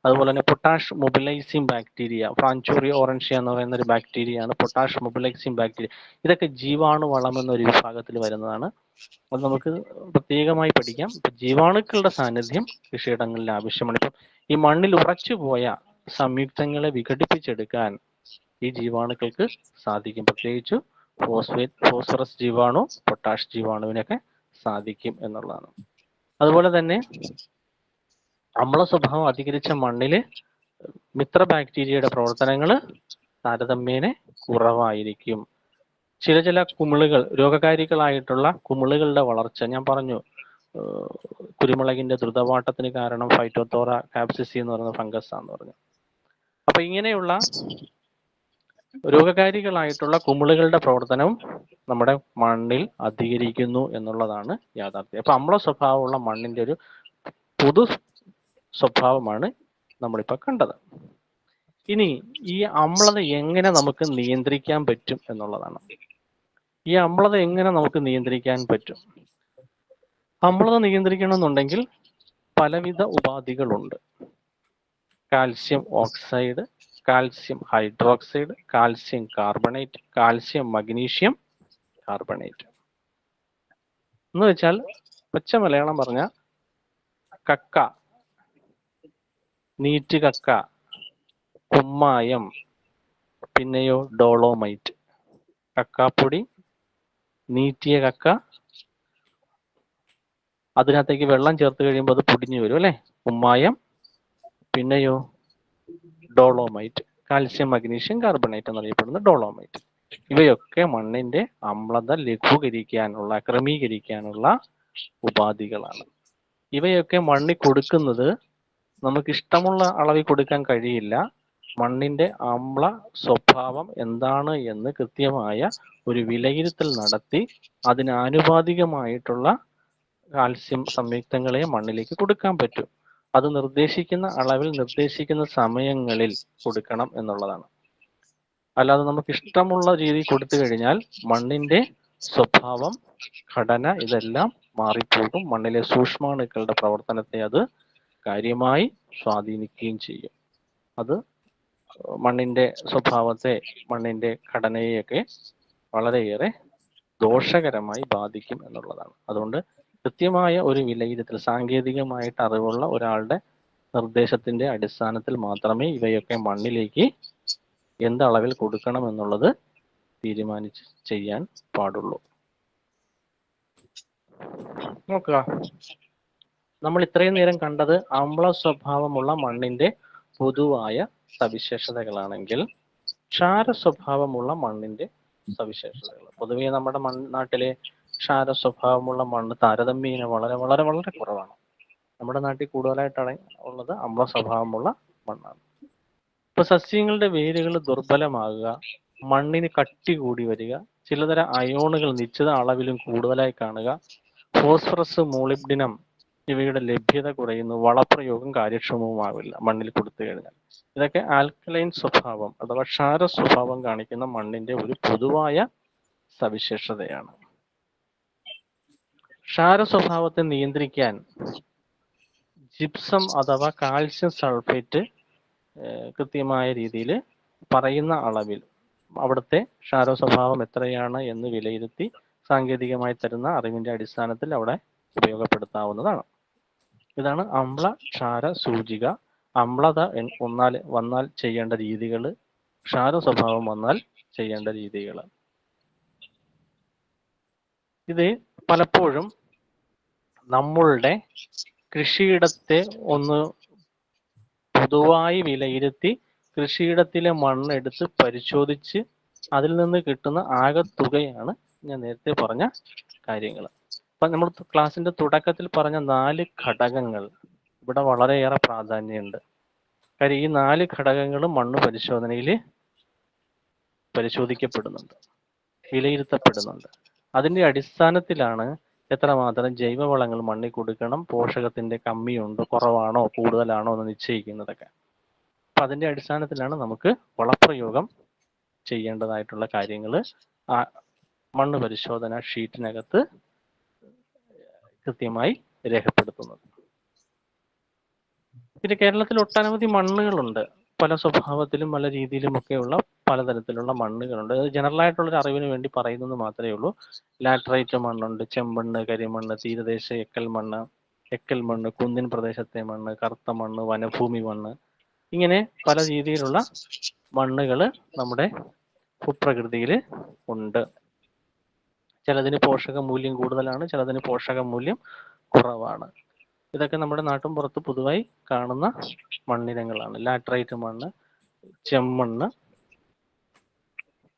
അതുപോലെ തന്നെ പൊട്ടാഷ് മൊബിലൈസിങ് ബാക്ടീരിയ, ഫ്രാൻചോറിയ ഓറൻഷ്യ എന്ന് പറയുന്ന ഒരു ബാക്ടീരിയയാണ് പൊട്ടാഷ് മൊബിലൈസിങ് ബാക്ടീരിയ. ഇതൊക്കെ ജീവാണു വളം എന്നൊരു വിഭാഗത്തിൽ വരുന്നതാണ്. അത് നമുക്ക് പ്രത്യേകമായി പഠിക്കാം. ഇപ്പൊ ജീവാണുക്കളുടെ സാന്നിധ്യം കൃഷിയിടങ്ങളിൽ ആവശ്യമാണ്. ഇപ്പം ഈ മണ്ണിൽ ഉറച്ചു പോയ സംയുക്തങ്ങളെ വിഘടിപ്പിച്ചെടുക്കാൻ ഈ ജീവാണുക്കൾക്ക് സാധിക്കും. പ്രത്യേകിച്ച് ഫോസ്ഫറസ് ജീവാണു, പൊട്ടാഷ് ജീവാണുവിനൊക്കെ സാധിക്കും എന്നുള്ളതാണ്. അതുപോലെ തന്നെ അമ്ല സ്വഭാവം അധികരിച്ച മണ്ണിൽ മിത്ര ബാക്ടീരിയയുടെ പ്രവർത്തനങ്ങൾ താരതമ്യേന കുറവായിരിക്കും. ചില കുമിളുകൾ, രോഗകാരികളായിട്ടുള്ള കുമിളുകളുടെ വളർച്ച ഞാൻ പറഞ്ഞു. കുരുമുളകിന്റെ ദ്രുതവാട്ടത്തിന് കാരണം ഫൈറ്റോത്തോറ കാപ്സിസി എന്ന് പറയുന്ന ഫംഗസ് ആണെന്ന് പറഞ്ഞു. അപ്പൊ ഇങ്ങനെയുള്ള രോഗകാരികളായിട്ടുള്ള കുമിളുകളുടെ പ്രവർത്തനവും നമ്മുടെ മണ്ണിൽ അധികരിക്കുന്നു എന്നുള്ളതാണ് യാഥാർത്ഥ്യം. അപ്പൊ അമ്ല സ്വഭാവമുള്ള മണ്ണിന്റെ ഒരു പൊതു സ്വഭാവമാണ് നമ്മളിപ്പോൾ കണ്ടത്. ഇനി ഈ അമ്ലത എങ്ങനെ നമുക്ക് നിയന്ത്രിക്കാൻ പറ്റും എന്നുള്ളതാണ്. ഈ അമ്ലത എങ്ങനെ നമുക്ക് നിയന്ത്രിക്കാൻ പറ്റും? അമ്ലത നിയന്ത്രിക്കണമെന്നുണ്ടെങ്കിൽ പലവിധ ഉപാധികളുണ്ട്. Calcium oxide, calcium hydroxide, calcium carbonate, calcium magnesium carbonate. എന്ന് വെച്ചാൽ പച്ച മലയാളം പറഞ്ഞ കക്ക, നീറ്റ് കക്ക, കുമ്മായം, പിന്നെയോ ഡോളോമൈറ്റ്. കക്കാപ്പൊടി, നീറ്റിയ കക്ക, അതിനകത്തേക്ക് വെള്ളം ചേർത്ത് കഴിയുമ്പോൾ അത് പൊടിഞ്ഞു വരും അല്ലെ, കുമ്മായം, പിന്നെയോ ഡോളോമൈറ്റ്, കാൽസ്യം മഗ്നീഷ്യം കാർബണേറ്റ് എന്നറിയപ്പെടുന്ന ഡോളോമൈറ്റ്. ഇവയൊക്കെ മണ്ണിന്റെ അമ്ലത ലഘൂകരിക്കാനുള്ള, ക്രമീകരിക്കാനുള്ള ഉപാധികളാണ്. ഇവയൊക്കെ മണ്ണിൽ കൊടുക്കുന്നത് നമുക്ക് ഇഷ്ടമുള്ള അളവിൽ കൊടുക്കാൻ കഴിയില്ല. മണ്ണിന്റെ അമ്ല സ്വഭാവം എന്താണ് എന്ന് കൃത്യമായ ഒരു വിലയിരുത്തൽ നടത്തി അതിനാനുപാതികമായിട്ടുള്ള കാൽസ്യം സംയുക്തങ്ങളെ മണ്ണിലേക്ക് കൊടുക്കാൻ പറ്റും. അത് നിർദ്ദേശിക്കുന്ന അളവിൽ നിർദ്ദേശിക്കുന്ന സമയങ്ങളിൽ കൊടുക്കണം എന്നുള്ളതാണ്. അല്ലാതെ നമുക്ക് ഇഷ്ടമുള്ള രീതിയിൽ കൊടുത്തു കഴിഞ്ഞാൽ മണ്ണിന്റെ സ്വഭാവം, ഘടന ഇതെല്ലാം മാറിപ്പോകും. മണ്ണിലെ സൂക്ഷ്മാണുക്കളുടെ പ്രവർത്തനത്തെ അത് കാര്യമായി സ്വാധീനിക്കുകയും ചെയ്യും. അത് മണ്ണിന്റെ സ്വഭാവത്തെ, മണ്ണിന്റെ ഘടനയെയൊക്കെ വളരെയേറെ ദോഷകരമായി ബാധിക്കും എന്നുള്ളതാണ്. അതുകൊണ്ട് കൃത്യമായ ഒരു വിലയിരുത്തൽ, സാങ്കേതികമായിട്ട് അറിവുള്ള ഒരാളുടെ നിർദ്ദേശത്തിന്റെ അടിസ്ഥാനത്തിൽ മാത്രമേ ഇവയൊക്കെ മണ്ണിലേക്ക് എന്ത് അളവിൽ കൊടുക്കണം എന്നുള്ളത് തീരുമാനിച്ച് ചെയ്യാൻ പാടുള്ളൂ. നോക്കുക, നമ്മൾ ഇത്രയും നേരം കണ്ടത് അമ്ല സ്വഭാവമുള്ള മണ്ണിന്റെ പൊതുവായ സവിശേഷതകളാണെങ്കിൽ ക്ഷാര സ്വഭാവമുള്ള മണ്ണിന്റെ സവിശേഷതകൾ. പൊതുവേ നമ്മുടെ നാട്ടിലെ ക്ഷാര സ്വഭാവമുള്ള മണ്ണ് താരതമ്യേന വളരെ വളരെ വളരെ കുറവാണ്. നമ്മുടെ നാട്ടിൽ കൂടുതലായിട്ടാണ് ഉള്ളത് അമ്ല സ്വഭാവമുള്ള മണ്ണാണ്. ഇപ്പൊ സസ്യങ്ങളുടെ വേരുകൾ ദുർബലമാകുക, മണ്ണിന് കട്ടി കൂടി വരിക, ചിലതരം അയോണുകൾ നിശ്ചിത അളവിലും കൂടുതലായി കാണുക, ഫോസ്ഫറസ്, മോളിബ്ഡിനം ഇവയുടെ ലഭ്യത കുറയുന്നു, വളപ്രയോഗം കാര്യക്ഷമവുമാവില്ല മണ്ണിൽ കൊടുത്തു കഴിഞ്ഞാൽ. ഇതൊക്കെ ആൽക്കലൈൻ സ്വഭാവം അഥവാ ക്ഷാര സ്വഭാവം കാണിക്കുന്ന മണ്ണിന്റെ ഒരു പൊതുവായ സവിശേഷതയാണ്. ക്ഷാര സ്വഭാവത്തെ നിയന്ത്രിക്കാൻ ജിപ്സം അഥവാ കാൽസ്യം സൾഫേറ്റ് കൃത്യമായ രീതിയിൽ പറയുന്ന അളവിൽ അവിടുത്തെ ക്ഷാര സ്വഭാവം എത്രയാണ് എന്ന് വിലയിരുത്തി സാങ്കേതികമായി തരുന്ന അറിവിന്റെ അടിസ്ഥാനത്തിൽ അവിടെ ഉപയോഗപ്പെടുത്താവുന്നതാണ്. ഇതാണ് അമ്ല ക്ഷാര സൂചിക. അമ്ലത വന്നാൽ ചെയ്യേണ്ട രീതികൾ, ക്ഷാര സ്വഭാവം വന്നാൽ ചെയ്യേണ്ട രീതികൾ. ഇത് പലപ്പോഴും നമ്മളുടെ കൃഷിയിടത്തെ ഒന്ന് പൊതുവായി വിലയിരുത്തി കൃഷിയിടത്തിലെ മണ്ണെടുത്ത് പരിശോധിച്ച് അതിൽ നിന്ന് കിട്ടുന്ന ആകെത്തുകയാണ് ഞാൻ നേരത്തെ പറഞ്ഞ കാര്യങ്ങൾ. അപ്പൊ നമ്മൾ ക്ലാസ്സിന്റെ തുടക്കത്തിൽ പറഞ്ഞ 4 ഘടകങ്ങൾ ഇവിടെ വളരെയേറെ പ്രാധാന്യമുണ്ട്. കാര്യം ഈ 4 ഘടകങ്ങളും മണ്ണ് പരിശോധനയിൽ പരിശോധിക്കപ്പെടുന്നുണ്ട്, വിലയിരുത്തപ്പെടുന്നുണ്ട്. അതിന്റെ അടിസ്ഥാനത്തിലാണ് എത്രമാത്രം ജൈവവളങ്ങൾ മണ്ണിൽ കൊടുക്കണം, പോഷകത്തിന്റെ കമ്മിയുണ്ടോ, കുറവാണോ, കൂടുതലാണോ എന്ന് നിശ്ചയിക്കുന്നതൊക്കെ. അപ്പൊ അതിന്റെ അടിസ്ഥാനത്തിലാണ് നമുക്ക് വളപ്രയോഗം ചെയ്യേണ്ടതായിട്ടുള്ള കാര്യങ്ങൾ ആ മണ്ണ് പരിശോധന ഷീറ്റിനകത്ത് കൃത്യമായി രേഖപ്പെടുത്തുന്നത്. പിന്നെ കേരളത്തിൽ ഒട്ടനവധി മണ്ണുകളുണ്ട്. പല സ്വഭാവത്തിലും പല രീതിയിലുമൊക്കെയുള്ള പലതരത്തിലുള്ള മണ്ണുകളുണ്ട്. അത് ജനറൽ ആയിട്ടുള്ളൊരു അറിവിന് വേണ്ടി പറയുന്നത് മാത്രമേ ഉള്ളൂ. ലാറ്ററൈറ്റ് മണ്ണുണ്ട്, ചെമ്മണ്ണ്, കരിമണ്ണ്, തീരദേശ എക്കൽ മണ്ണ്, കുന്നിൻ പ്രദേശത്തെ മണ്ണ്, കറുത്ത മണ്ണ്, വനഭൂമി മണ്ണ്, ഇങ്ങനെ പല രീതിയിലുള്ള മണ്ണുകൾ നമ്മുടെ ഭൂപ്രകൃതിയിൽ ഉണ്ട്. ചിലതിന് പോഷക മൂല്യം കൂടുതലാണ്, ചിലതിന് പോഷക മൂല്യം കുറവാണ്. ഇതൊക്കെ നമ്മുടെ നാട്ടും പുറത്ത് പൊതുവായി കാണുന്ന മണ്ണിനങ്ങളാണ്. ലാറ്ററൈറ്റ് മണ്ണ്, ചെമ്മണ്ണ്.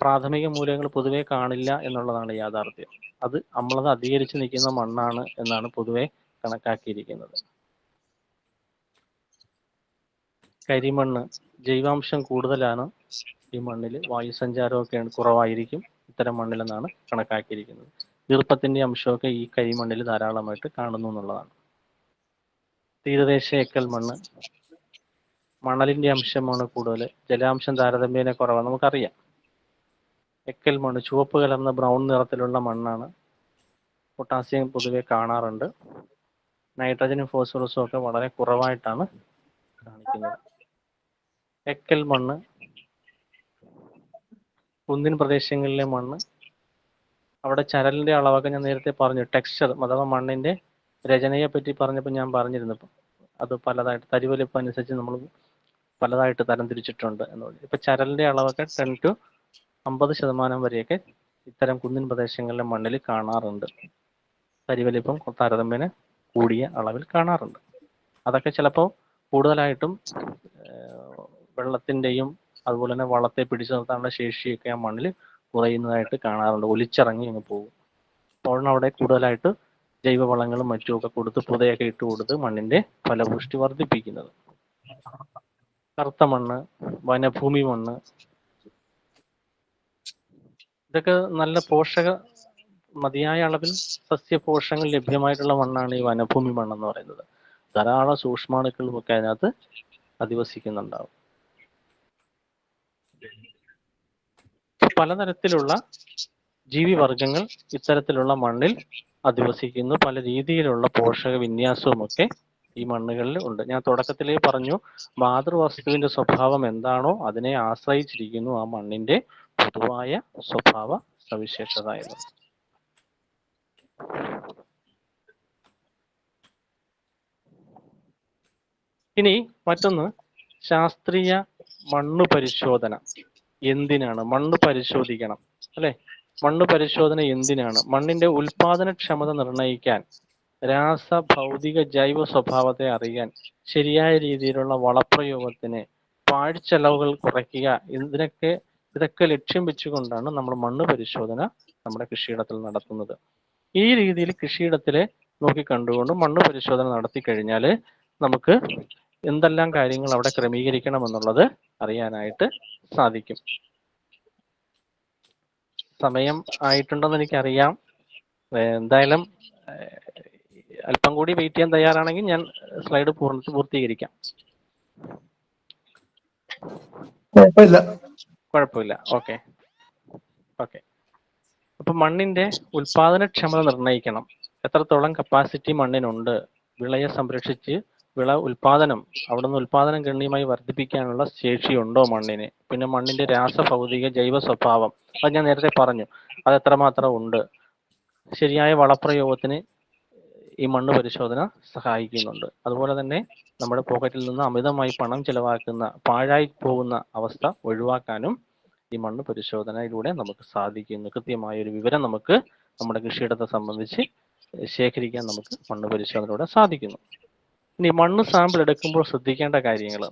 പ്രാഥമിക മൂല്യങ്ങൾ പൊതുവെ കാണില്ല എന്നുള്ളതാണ് യാഥാർത്ഥ്യം. അത് അമ്ലത അധികരിച്ച് നിൽക്കുന്ന മണ്ണാണ് എന്നാണ് പൊതുവെ കണക്കാക്കിയിരിക്കുന്നത്. കരിമണ്ണ്, ജൈവാംശം കൂടുതലാണ് ഈ മണ്ണിൽ, വായുസഞ്ചാരമൊക്കെ കുറവായിരിക്കും ഇത്തരം മണ്ണിലെന്നാണ് കണക്കാക്കിയിരിക്കുന്നത്. ഈർപ്പത്തിന്റെ അംശമൊക്കെ ഈ കരിമണ്ണിൽ ധാരാളമായിട്ട് കാണുന്നു എന്നുള്ളതാണ്. തീരദേശ എക്കൽ മണ്ണ്, മണലിന്റെ അംശമാണ് കൂടുതൽ, ജലാംശം താരതമ്യേന കുറവാണ്, നമുക്കറിയാം. എക്കൽ മണ്ണ് ചുവപ്പ് കലർന്ന ബ്രൗൺ നിറത്തിലുള്ള മണ്ണാണ്. പൊട്ടാസ്യം പൊതുവെ കാണാറുണ്ട്. നൈട്രജനും ഫോസ്ഫറസും ഒക്കെ വളരെ കുറവായിട്ടാണ് കാണിക്കുന്നത്. എക്കൽ മണ്ണ്, കുന്നിൻ പ്രദേശങ്ങളിലെ മണ്ണ്, അവിടെ ചരലിന്റെ അളവൊക്കെ ഞാൻ നേരത്തെ പറഞ്ഞു. ടെക്സ്ചർ അഥവാ മണ്ണിന്റെ രചനയെ പറ്റി പറഞ്ഞപ്പോൾ ഞാൻ പറഞ്ഞിരുന്നു, അത് പലതായിട്ട് തരിവലിപ്പം അനുസരിച്ച് നമ്മൾ പലതായിട്ട് തരംതിരിച്ചിട്ടുണ്ട് എന്നുള്ളത്. ഇപ്പൊ ചരലിന്റെ അളവൊക്കെ 10 to 50% വരെയൊക്കെ ഇത്തരം കുന്നിൻ പ്രദേശങ്ങളിലെ മണ്ണിൽ കാണാറുണ്ട്. തരിവലിപ്പം താരതമ്യേന കൂടിയ അളവിൽ കാണാറുണ്ട്. അതൊക്കെ ചിലപ്പോൾ കൂടുതലായിട്ടും വെള്ളത്തിന്റെയും അതുപോലെ തന്നെ വളത്തെ പിടിച്ചു നിർത്താനുള്ള ശേഷിയൊക്കെ ആ മണ്ണിൽ കുറയുന്നതായിട്ട് കാണാറുണ്ട്. ഒലിച്ചിറങ്ങി അങ്ങ് പോകും. അപ്പോഴാണ് അവിടെ കൂടുതലായിട്ട് ജൈവവളങ്ങളും മറ്റുമൊക്കെ കൊടുത്ത് പുതയൊക്കെ ഇട്ട് കൊടുത്ത് മണ്ണിന്റെ ഫലപുഷ്ടി വർദ്ധിപ്പിക്കുന്നത്. കറുത്ത മണ്ണ്, വനഭൂമി മണ്ണ്, ഇതൊക്കെ നല്ല മതിയായ അളവിൽ സസ്യപോഷകങ്ങൾ ലഭ്യമായിട്ടുള്ള മണ്ണാണ് ഈ വനഭൂമി മണ്ണെന്ന് പറയുന്നത്. ധാരാളം സൂക്ഷ്മാണുക്കളും ഒക്കെ അതിനകത്ത് അധിവസിക്കുന്നുണ്ടാവും. പലതരത്തിലുള്ള ജീവിവർഗങ്ങൾ ഇത്തരത്തിലുള്ള മണ്ണിൽ അധിവസിക്കുന്നു. പല രീതിയിലുള്ള പോഷക വിന്യാസവും ഒക്കെ ഈ മണ്ണുകളിൽ ഉണ്ട്. ഞാൻ തുടക്കത്തിലേ പറഞ്ഞു, മാതൃവസ്തുവിന്റെ സ്വഭാവം എന്താണോ അതിനെ ആശ്രയിച്ചിരിക്കുന്നു ആ മണ്ണിന്റെ പൊതുവായ സ്വഭാവ സവിശേഷത എന്നത്. ഇനി മറ്റൊന്ന്, ശാസ്ത്രീയ മണ്ണ് പരിശോധന. എന്തിനാണ് മണ്ണ് പരിശോധിക്കണം, അല്ലെ? മണ്ണ് പരിശോധന എന്തിനാണ്? മണ്ണിന്റെ ഉൽപാദനക്ഷമത നിർണ്ണയിക്കാൻ, രാസ ഭൗതിക ജൈവ സ്വഭാവത്തെ അറിയാൻ, ശരിയായ രീതിയിലുള്ള വളപ്രയോഗത്തിന്, പാഴ്ചെലവുകൾ കുറയ്ക്കുക, ഇതൊക്കെ ലക്ഷ്യം വെച്ചുകൊണ്ടാണ് നമ്മൾ മണ്ണ് പരിശോധന നമ്മുടെ കൃഷിയിടത്തിൽ നടത്തുന്നത്. ഈ രീതിയിൽ കൃഷിയിടത്തിലെ നോക്കിക്കണ്ടുകൊണ്ട് മണ്ണ് പരിശോധന നടത്തി കഴിഞ്ഞാൽ നമുക്ക് എന്തെല്ലാം കാര്യങ്ങൾ അവിടെ ക്രമീകരിക്കണം എന്നുള്ളത് അറിയാനായിട്ട് സാധിക്കും. സമയം ആയിട്ടുണ്ടെന്ന് എനിക്കറിയാം. എന്തായാലും അല്പം കൂടി വെയിറ്റ് ചെയ്യാൻ തയ്യാറാണെങ്കിൽ ഞാൻ സ്ലൈഡ് പൂർത്തീകരിക്കാം. കുഴപ്പമില്ല. ഓക്കെ. അപ്പൊ മണ്ണിന്റെ ഉൽപാദനക്ഷമത നിർണ്ണയിക്കണം. എത്രത്തോളം കപ്പാസിറ്റി മണ്ണിനുണ്ട്, വിളയെ സംരക്ഷിച്ച് വിള ഉൽപാദനം, അവിടുന്ന് ഉൽപാദനം ഗണ്യമായി വർദ്ധിപ്പിക്കാനുള്ള ശേഷിയുണ്ടോ മണ്ണിന്. പിന്നെ മണ്ണിന്റെ രാസഭൗതിക ജൈവ സ്വഭാവം, അത് ഞാൻ നേരത്തെ പറഞ്ഞു, അത് എത്രമാത്രം ഉണ്ട്. ശരിയായ വളപ്രയോഗത്തിന് ഈ മണ്ണ് പരിശോധന സഹായിക്കുന്നുണ്ട്. അതുപോലെ തന്നെ നമ്മുടെ പോക്കറ്റിൽ നിന്ന് അമിതമായി പണം ചെലവാക്കുന്ന, പാഴായി പോകുന്ന അവസ്ഥ ഒഴിവാക്കാനും ഈ മണ്ണ് പരിശോധനയിലൂടെ നമുക്ക് സാധിക്കുന്നു. കൃത്യമായ ഒരു വിവരം നമുക്ക് നമ്മുടെ കൃഷിയിടത്തെ സംബന്ധിച്ച് ശേഖരിക്കാൻ നമുക്ക് മണ്ണ് പരിശോധനയിലൂടെ സാധിക്കുന്നു. ഇനി മണ്ണ് സാമ്പിൾ എടുക്കുമ്പോൾ ശ്രദ്ധിക്കേണ്ട കാര്യങ്ങൾ: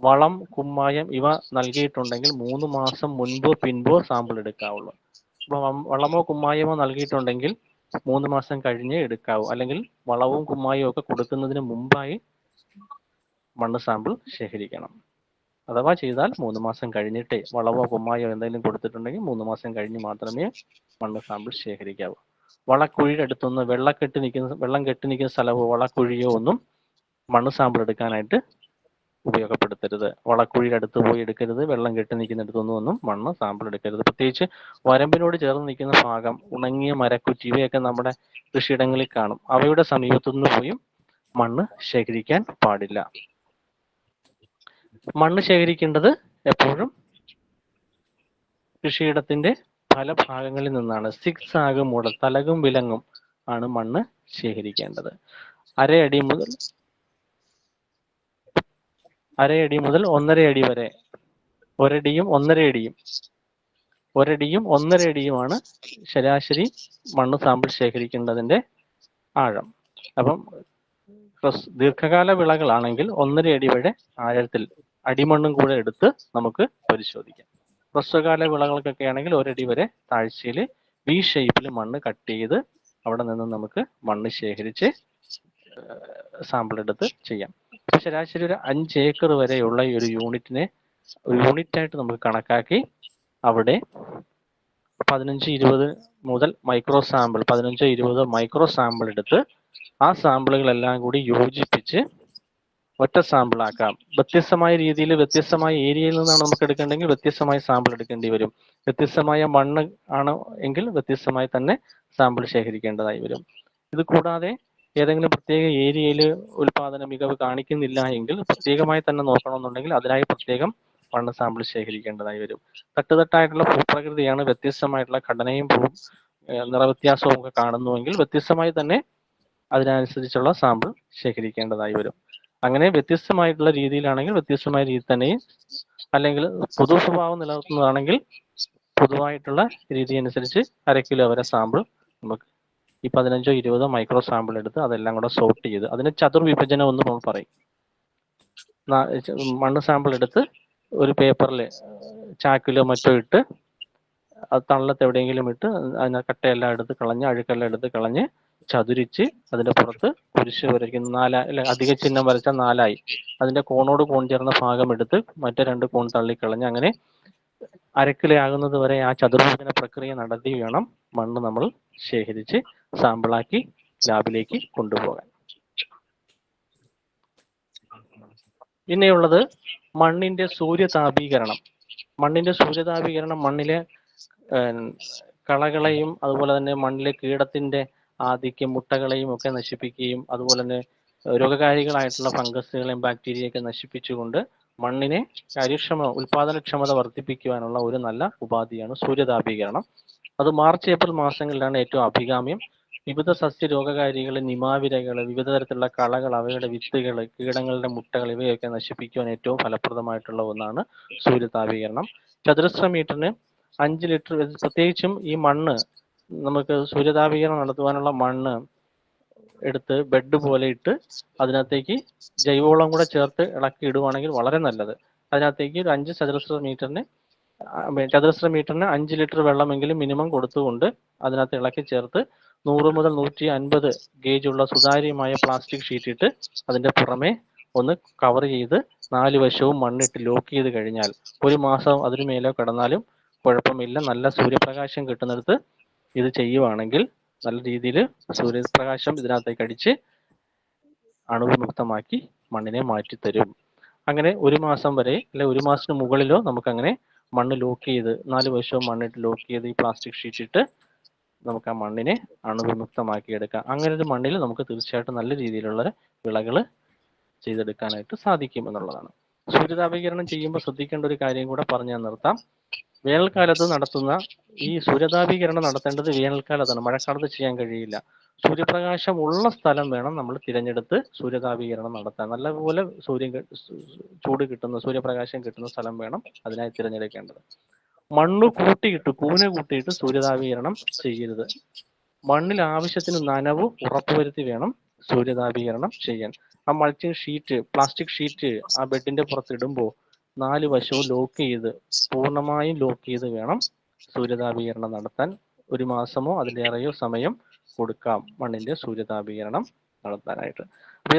വളം, കുമ്മായം ഇവ നൽകിയിട്ടുണ്ടെങ്കിൽ 3 മാസം മുൻപോ പിൻപോ സാമ്പിൾ എടുക്കാവുള്ളൂ. അപ്പോൾ വളമോ കുമ്മായമോ നൽകിയിട്ടുണ്ടെങ്കിൽ 3 മാസം കഴിഞ്ഞേ എടുക്കാവൂ. അല്ലെങ്കിൽ വളവും കുമ്മായവും ഒക്കെ കൊടുക്കുന്നതിന് മുമ്പായി മണ്ണ് സാമ്പിൾ ശേഖരിക്കണം. അഥവാ ചെയ്താൽ 3 മാസം കഴിഞ്ഞിട്ടേ, വളവോ കുമ്മായോ എന്തെങ്കിലും കൊടുത്തിട്ടുണ്ടെങ്കിൽ 3 മാസം കഴിഞ്ഞ് മാത്രമേ മണ്ണ് സാമ്പിൾ ശേഖരിക്കാവൂ. വളക്കുഴിയുടെ അടുത്തൊന്ന് വെള്ളം കെട്ടി നിൽക്കുന്ന സ്ഥലമോ വളക്കുഴിയോ ഒന്നും മണ്ണ് സാമ്പിൾ എടുക്കാനായിട്ട് ഉപയോഗപ്പെടുത്തരുത്. വളക്കുഴിയുടെ അടുത്ത് പോയി എടുക്കരുത്. വെള്ളം കെട്ടി നിൽക്കുന്നിടത്തൊന്നും മണ്ണ് സാമ്പിൾ എടുക്കരുത്. പ്രത്യേകിച്ച് വരമ്പിനോട് ചേർന്ന് നിൽക്കുന്ന ഭാഗം, ഉണങ്ങിയ മരക്കുറ്റി, ഇവയൊക്കെ നമ്മുടെ കൃഷിയിടങ്ങളിൽ കാണും. അവയുടെ സമീപത്തുനിന്ന് പോയും മണ്ണ് ശേഖരിക്കാൻ പാടില്ല. മണ്ണ് ശേഖരിക്കേണ്ടത് എപ്പോഴും കൃഷിയിടത്തിന്റെ പല ഭാഗങ്ങളിൽ നിന്നാണ്. 6 ആഗ് മൂടൽ, തലകും വിലങ്ങും ആണ് മണ്ണ് ശേഖരിക്കേണ്ടത്. അരയടി മുതൽ 1.5 അടി വരെ, ഒരടിയും 1.5 അടിയും ഒരടിയും 1.5 അടിയുമാണ് ശരാശരി മണ്ണ് സാമ്പിൾ ശേഖരിക്കേണ്ടതിന്റെ ആഴം. അപ്പം ദീർഘകാല വിളകളാണെങ്കിൽ 1.5 അടി വരെ ആഴത്തിൽ അടിമണ്ണും കൂടെ എടുത്ത് നമുക്ക് പരിശോധിക്കാം. ഹ്രസ്വകാല വിളകൾക്കൊക്കെ ആണെങ്കിൽ 1 അടി വരെ താഴ്ചയിൽ വി ഷേപ്പിൽ മണ്ണ് കട്ട് ചെയ്ത് അവിടെ നിന്ന് നമുക്ക് മണ്ണ് ശേഖരിച്ച് സാമ്പിൾ എടുത്ത് ചെയ്യാം. ഇപ്പൊ ശരാശരി ഒരു 5 ഏക്കർ വരെയുള്ള ഈ ഒരു യൂണിറ്റിനെ ഒരു യൂണിറ്റായിട്ട് നമുക്ക് കണക്കാക്കി അവിടെ 15-20 മുതൽ മൈക്രോ സാമ്പിൾ 15-20 മൈക്രോ സാമ്പിൾ എടുത്ത് ആ സാമ്പിളുകളെല്ലാം കൂടി യോജിപ്പിച്ച് ഒറ്റ സാമ്പിൾ ആക്കാം. വ്യത്യസ്തമായ രീതിയിൽ വ്യത്യസ്തമായ ഏരിയയിൽ നിന്നാണ് നമുക്ക് എടുക്കേണ്ടെങ്കിൽ വ്യത്യസ്തമായ സാമ്പിൾ എടുക്കേണ്ടി വരും. വ്യത്യസ്തമായ മണ്ണ് ആണ് എങ്കിൽ വ്യത്യസ്തമായി തന്നെ സാമ്പിൾ ശേഖരിക്കേണ്ടതായി വരും. ഇത് കൂടാതെ ഏതെങ്കിലും പ്രത്യേക ഏരിയയിൽ ഉൽപാദന മികവ് കാണിക്കുന്നില്ല എങ്കിൽ പ്രത്യേകമായി തന്നെ നോക്കണമെന്നുണ്ടെങ്കിൽ അതിനായി പ്രത്യേകം മണ്ണ് സാമ്പിൾ ശേഖരിക്കേണ്ടതായി വരും. തട്ടുതട്ടായിട്ടുള്ള ഭൂപ്രകൃതിയാണ്, വ്യത്യസ്തമായിട്ടുള്ള ഘടനയും നിറവ്യത്യാസവും ഒക്കെ കാണുന്നുവെങ്കിൽ വ്യത്യസ്തമായി തന്നെ അതിനനുസരിച്ചുള്ള സാമ്പിൾ ശേഖരിക്കേണ്ടതായി വരും. അങ്ങനെ വ്യത്യസ്തമായിട്ടുള്ള രീതിയിലാണെങ്കിൽ വ്യത്യസ്തമായ രീതി തന്നെയും, അല്ലെങ്കിൽ പൊതു സ്വഭാവം നിലനിർത്തുന്നതാണെങ്കിൽ പൊതുവായിട്ടുള്ള രീതി അനുസരിച്ച് 1/2 കിലോ വരെ സാമ്പിൾ നമുക്ക് ഈ 15-20 മൈക്രോ സാമ്പിൾ എടുത്ത് അതെല്ലാം കൂടെ സോർട്ട് ചെയ്ത് അതിന് ചതുർവിഭജനം എന്ന് നമ്മൾ പറയും. മണ്ണ് സാമ്പിൾ എടുത്ത് ഒരു പേപ്പറിൽ ചാക്കിലോ മറ്റോ ഇട്ട് അത് തള്ളത്ത് എവിടെയെങ്കിലും ഇട്ട് അതിന് കട്ടയെല്ലാം എടുത്ത് കളഞ്ഞ് അഴുക്കെല്ലാം എടുത്ത് കളഞ്ഞ് ചതുരിച്ച് അതിന്റെ പുറത്ത് കുരിശ് വരയ്ക്കുന്ന അധിക ചിഹ്നം വരച്ച 4 അതിന്റെ കോണോട് കോൺ ചേർന്ന ഭാഗം എടുത്ത് മറ്റേ 2 കോൺ തള്ളിക്കളഞ്ഞ് അങ്ങനെ 1/2 കിലോ ആകുന്നത് വരെ ആ ചതുർവിഭജന പ്രക്രിയ നടത്തി വേണം മണ്ണ് നമ്മൾ ശേഖരിച്ച് സാമ്പിളാക്കി ലാബിലേക്ക് കൊണ്ടുപോകാൻ. പിന്നെയുള്ളത് മണ്ണിന്റെ സൂര്യതാപീകരണം. മണ്ണിന്റെ സൂര്യതാപീകരണം മണ്ണിലെ കളകളെയും അതുപോലെ തന്നെ മണ്ണിലെ കീടത്തിന്റെ ആധിക്യം മുട്ടകളെയും ഒക്കെ നശിപ്പിക്കുകയും അതുപോലെ തന്നെ രോഗകാരികളായിട്ടുള്ള ഫംഗസുകളെയും ബാക്ടീരിയയൊക്കെ നശിപ്പിച്ചുകൊണ്ട് മണ്ണിനെ ഉൽപാദനക്ഷമത വർദ്ധിപ്പിക്കുവാനുള്ള ഒരു നല്ല ഉപാധിയാണ് സൂര്യതാപീകരണം. അത് മാർച്ച് ഏപ്രിൽ മാസങ്ങളിലാണ് ഏറ്റവും അഭികാമ്യം. വിവിധ സസ്യ രോഗകാരികൾ, നിമാവിരകൾ, വിവിധ തരത്തിലുള്ള കളകൾ, അവയുടെ വിത്തുകൾ, കീടങ്ങളുടെ മുട്ടകൾ ഇവയൊക്കെ നശിപ്പിക്കുവാൻ ഏറ്റവും ഫലപ്രദമായിട്ടുള്ള ഒന്നാണ് സൂര്യതാപീകരണം. ചതുരശ്ര മീറ്ററിന് 5 ലിറ്റർ, പ്രത്യേകിച്ചും ഈ മണ്ണ് നമുക്ക് സൂര്യതാപീകരണം നടത്തുവാനുള്ള മണ്ണ് എടുത്ത് ബെഡ് പോലെ ഇട്ട് അതിനകത്തേക്ക് ജൈവവളം കൂടെ ചേർത്ത് ഇളക്കി ഇടുവാണെങ്കിൽ വളരെ നല്ലത്. അതിനകത്തേക്ക് ഒരു 5 ചതുരശ്ര മീറ്ററിന് 5 ലിറ്റർ വെള്ളമെങ്കിലും മിനിമം കൊടുത്തുകൊണ്ട് അതിനകത്ത് ഇളക്കി ചേർത്ത് 100 മുതൽ 150 ഗേജ് ഉള്ള സുതാര്യമായ പ്ലാസ്റ്റിക് ഷീറ്റ് ഇട്ട് അതിന്റെ പുറമെ ഒന്ന് കവർ ചെയ്ത് 4 വശവും മണ്ണിട്ട് ലോക്ക് ചെയ്ത് കഴിഞ്ഞാൽ 1 മാസം അതിനു മേലെ കിടന്നാലും കുഴപ്പമില്ല. നല്ല സൂര്യപ്രകാശം കിട്ടുന്നിടത്ത് ഇത് ചെയ്യുവാണെങ്കിൽ നല്ല രീതിയിൽ സൂര്യപ്രകാശം ഇതിനകത്തേക്ക് അടിച്ച് അണുവിമുക്തമാക്കി മണ്ണിനെ മാറ്റിത്തരും. അങ്ങനെ 1 മാസം വരെ അല്ലെ 1 മാസത്തിന് മുകളിലോ നമുക്കങ്ങനെ മണ്ണ് ലോക്ക് ചെയ്ത് 4 വശവും മണ്ണിട്ട് ലോക്ക് ചെയ്ത് ഈ പ്ലാസ്റ്റിക് ഷീറ്റ് ഇട്ട് നമുക്ക് ആ മണ്ണിനെ അണുവിമുക്തമാക്കി എടുക്കാം. അങ്ങനെ ഒരു മണ്ണിൽ നമുക്ക് തീർച്ചയായിട്ടും നല്ല രീതിയിലുള്ള വിളകൾ ചെയ്തെടുക്കാനായിട്ട് സാധിക്കും എന്നുള്ളതാണ്. സൂര്യതാപീകരണം ചെയ്യുമ്പോൾ ശ്രദ്ധിക്കേണ്ട ഒരു കാര്യം കൂടെ പറഞ്ഞ് ഞാൻ നിർത്താം. വേനൽക്കാലത്ത് നടത്തുന്ന ഈ സൂര്യതാപീകരണം നടത്തേണ്ടത് വേനൽക്കാലത്താണ്, മഴക്കാലത്ത് ചെയ്യാൻ കഴിയില്ല. സൂര്യപ്രകാശം ഉള്ള സ്ഥലം വേണം നമ്മൾ തിരഞ്ഞെടുത്ത് സൂര്യതാപീകരണം നടത്താൻ. നല്ലപോലെ ചൂട് കിട്ടുന്ന സൂര്യപ്രകാശം കിട്ടുന്ന സ്ഥലം വേണം അതിനായി തിരഞ്ഞെടുക്കേണ്ടത്. മണ്ണ് കൂന കൂട്ടിയിട്ട് സൂര്യതാപീകരണം ചെയ്യരുത്. മണ്ണിൽ ആവശ്യത്തിന് നനവ് ഉറപ്പുവരുത്തി വേണം സൂര്യതാപീകരണം ചെയ്യാൻ. ആ മൾച്ചിങ് ഷീറ്റ്, പ്ലാസ്റ്റിക് ഷീറ്റ് ആ ബെഡിന്റെ പുറത്ത് ഇടുമ്പോൾ 4 വശവും ലോക്ക് ചെയ്ത് പൂർണ്ണമായും ലോക്ക് ചെയ്ത് വേണം സൂര്യതാപീകരണം നടത്താൻ. 1 മാസമോ അതിലേറെയോ സമയം കൊടുക്കാം മണ്ണിന്റെ സൂര്യതാപീകരണം നടത്താനായിട്ട്.